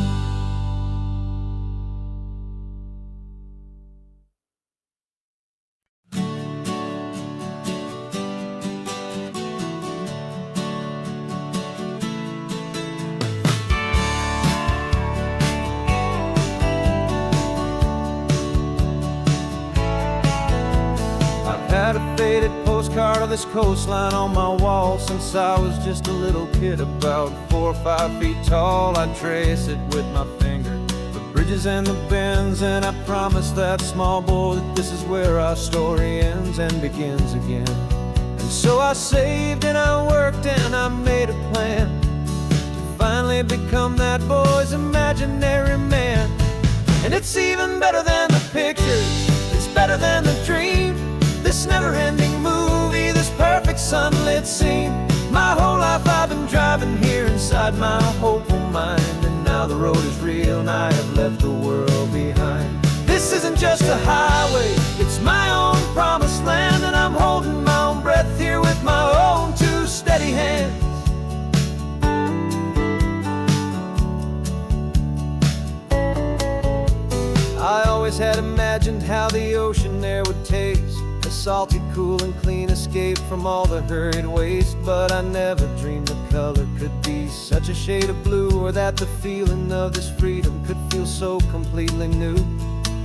Speaker 4: Had a faded postcard of this coastline on my wall since I was just a little kid, about 4 or 5 feet tall. I trace it with my finger, the bridges and the bends, and I promised that small boy that this is where our story ends and begins again. And so I saved and I worked and I made a plan to finally become that boy's imaginary man. And it's even better than the pictures, it's better than the dream, this never-ending movie, this perfect sunlit scene. My whole life I've been driving here inside my hopeful mind, and now the road is real and I have left the world behind. just a highway, it's my own promised land, and I'm holding my own breath here with my own two steady hands. I always had imagined how the ocean air would taste, a salty, cool, and clean escape from all the hurried waste. But I never dreamed the color could be such a shade of blue, or that the feeling of this freedom could feel so completely new.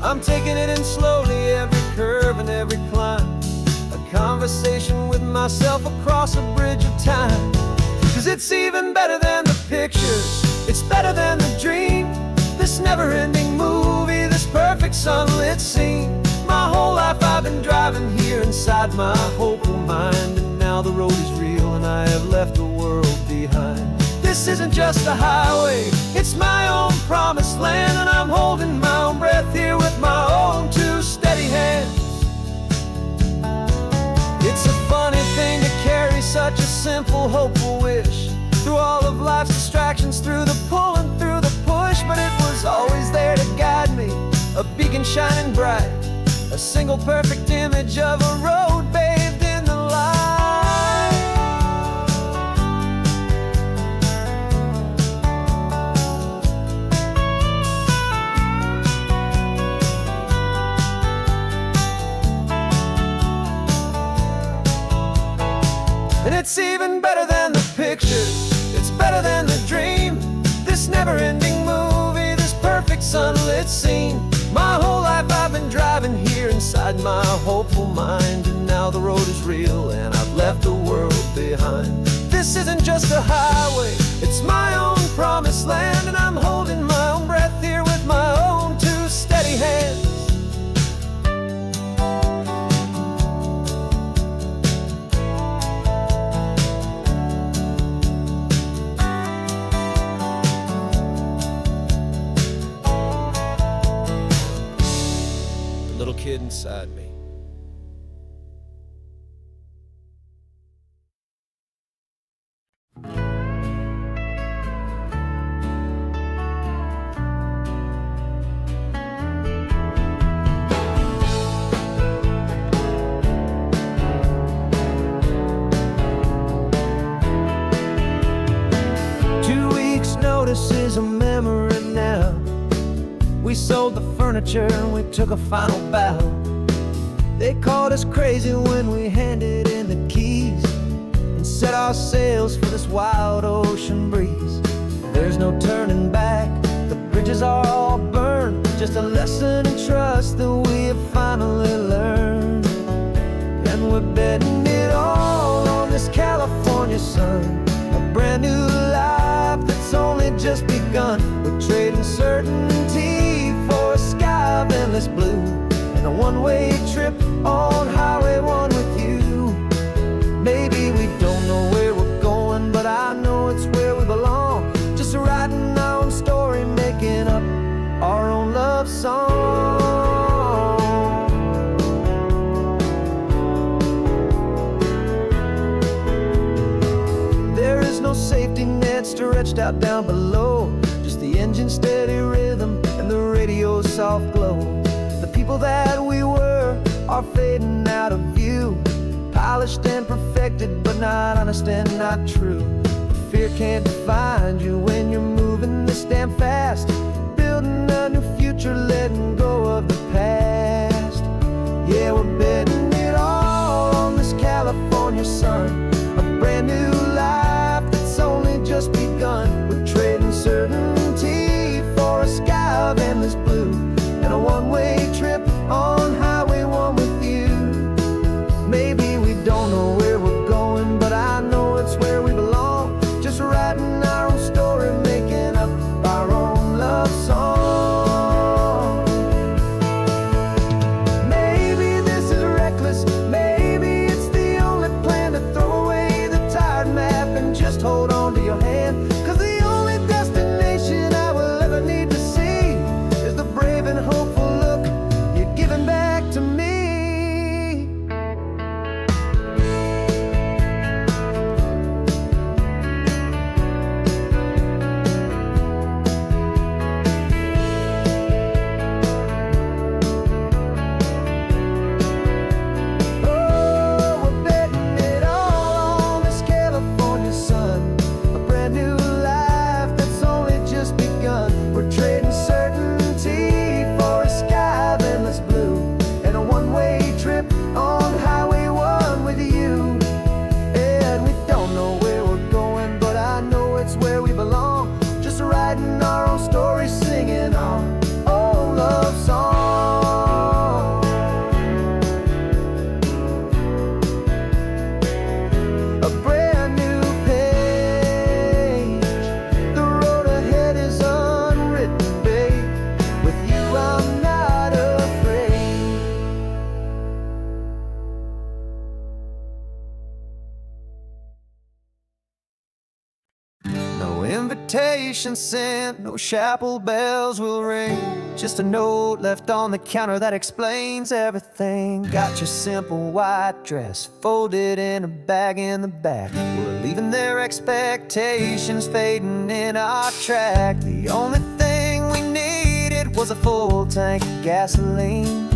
Speaker 4: I'm taking it in slowly, every curve and every climb, a conversation with myself across a bridge of time. 'Cause it's even better than the pictures, it's better than the dream, this never-ending movie, this perfect sunlit scene. My whole life I've been driving here inside my hopeful mind, and now the road is real and I have left the world behind. This isn't just a highway, it's my own promised land, and I'm holding my own breath here with my own two steady hands. It's a funny thing to carry such a simple, hopeful wish through all of life's distractions, through the pull and through the push. But it was always there to guide me, a beacon shining bright, a single perfect image of a road bathed in the light. And it's even better than the pictures, it's better than the dream, this never-ending movie, this perfect sunlit scene. My whole life I've been driving here inside my hopeful mind, and now the road is real and I've left the world behind. This isn't just a highway, it's my own promised land, and I'm holding my own breath here with my own two steady hands. Little kid inside me. Notice is a memory now. We sold the furniture and we took a final bow. They called us crazy when we handed in the keys and set our sails for this wild ocean breeze. There's no turning back, the bridges are all burned, just a lesson in trust that we have finally learned. And we're betting it all on this California sun, a brand new life that's only just begun. We're trading certainty for a sky of endless blue, and a one-way trip on Highway 1 with you. Maybe we don't know where we're going, but I know it's where we belong. Just writing our own story, making up our own love song. There is no safety net stretched out down below, just the engine's steady rhythm and the radio's soft glow. The people that we were are fading out of view, polished and perfected, but not honest and not true. Fear can't define you when you're moving this damn fast, building a new future, letting go of the past. Yeah, we're betting it all on this California sun, a brand new life that's only just begun. We're trading certainty for a sky of endless blue, and a one-way trip on Highway 1 with you. Maybe we don't know where we're going, but I know it's where we belong. Just writing our own story, making up our own love song.
Speaker 2: invitation sent, no chapel bells will ring. Just a note left on the counter that explains everything. Got your simple white dress folded in a bag in the back. We're leaving their expectations fading in our track. The only thing we needed was a full tank of gasoline,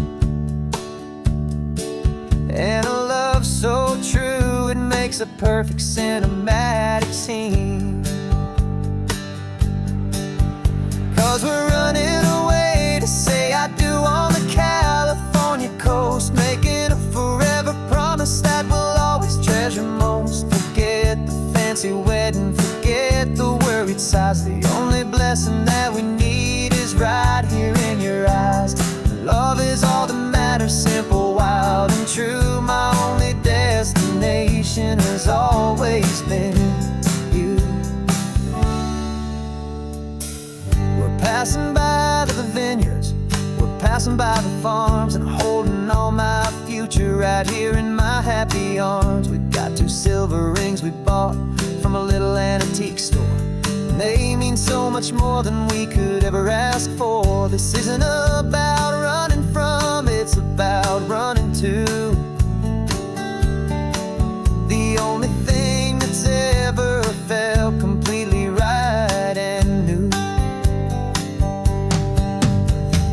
Speaker 2: and a love so true it makes a perfect cinematic scene. 'Cause we're running away to say I do on the California coast, making a forever promise that we'll always treasure most. Forget the fancy wedding, forget the worried sighs. The only blessing that we need is right here in your eyes. Love is all that matters, simple, wild, and true. My only destination has always been you. We're passing by the vineyards, we're passing by the farms, and holding all my future right here in my happy arms. We've got 2 silver rings we bought from a little antique store, and they mean so much more than we could ever ask for. This isn't about running from, it's about running to the only thing that's ever felt completely right and new.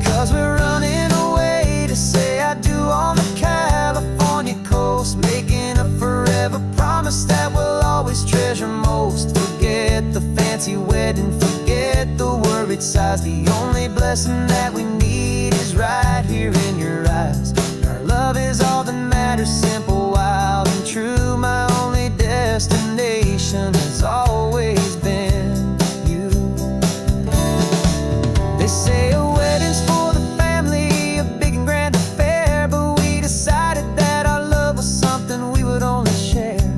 Speaker 2: 'Cause we're running away to say I do on the California coast, making a forever promise that we'll always treasure most. Forget the fancy wedding, forget the worried sighs. The only blessing that we need is right here in your eyes. Our love is all that matters, simple, wild, and true. My only destination has always been you. They say a wedding's for the family, a big and grand affair, but we decided that our love was something we would only share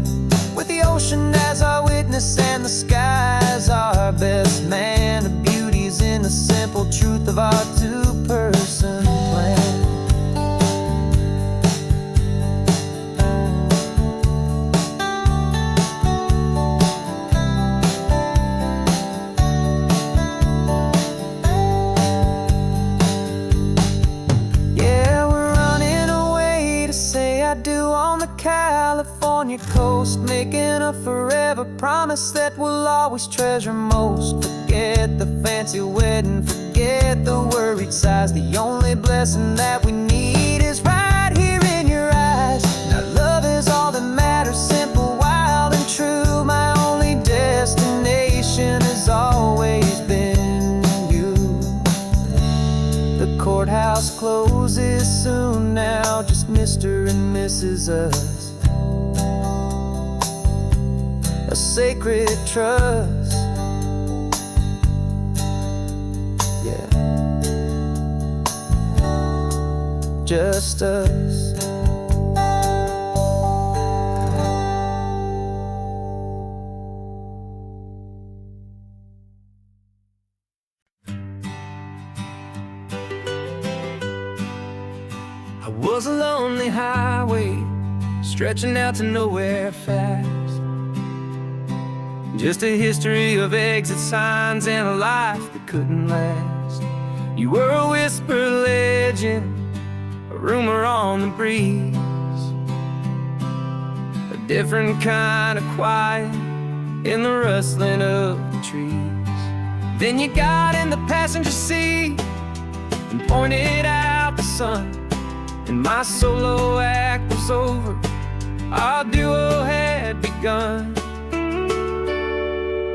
Speaker 2: with the ocean as our witness and the sky as our best man. The beauty's in the simple truth of our 2-person plan. Yeah, we're running away to say I do on the California coast, making a forever promise that we'll always treasure most. Forget the fancy wedding, forget the worried sighs. The only blessing that we need is right here in your eyes. Now love is all that matters, simple, wild, and true. My only destination has always been you. The courthouse closes soon now, just Mr. and Mrs. Us, a sacred trust. Yeah, just us.
Speaker 1: I was a lonely highway stretching out to nowhere fast. Just a history of exit signs and a life that couldn't last. You were a whisper legend, a rumor on the breeze, a different kind of quiet in the rustling of the trees. Then you got in the passenger seat and pointed out the sun, and my solo act was over, our duo had begun.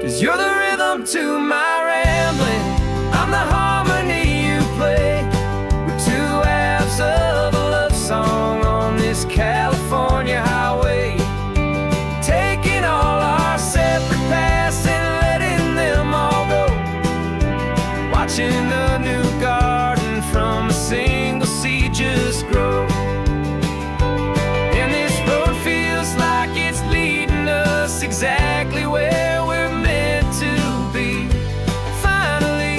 Speaker 1: 'Cause you're the rhythm to my rambling, I'm the harmony you play. We're 2 halves of a love song on this California highway, taking all our separate paths and letting them all go, watching a new garden from a single seed just grow. And this road feels like it's leading us exactly where we're meant to be. Finally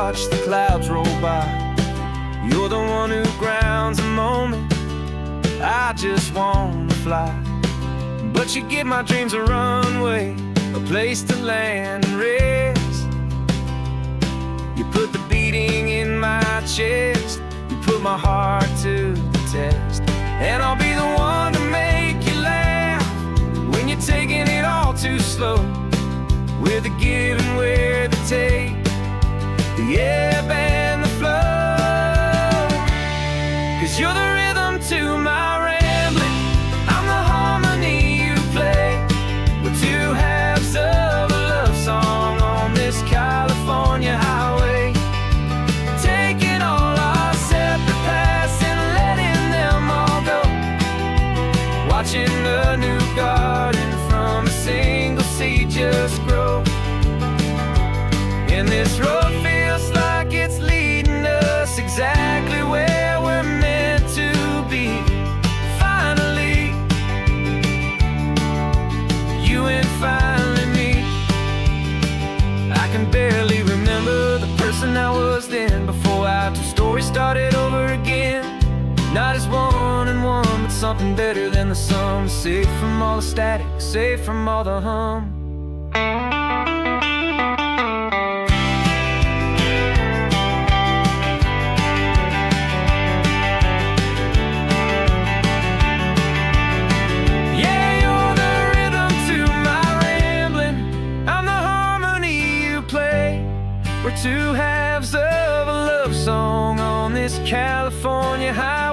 Speaker 1: watch the clouds roll by. You're the one who grounds the moment. I just wanna fly, but you give my dreams a runway, a place to land and rest. You put the beating in my chest, you put my heart to the test. And I'll be the one to make you laugh when you're taking it all too slow. We're the give and we're the take, the ebb and the flow. 'Cause you're the rhythm to my rambling, I'm the harmony you play. We're two halves of a love song on this California highway, taking all our separate paths and letting them all go. Watching a new garden from a single seed just grow. And this road feels like it's leading us exactly where we're meant to be. Finally, you and finally me. I can barely remember the person I was then, before our two stories started over again. Not as one and one, but something better than the sum. Safe from all the static, safe from all the hum. Yeah, you're the rhythm to my rambling, I'm the harmony you play. We're two halves of a love song on this California highway.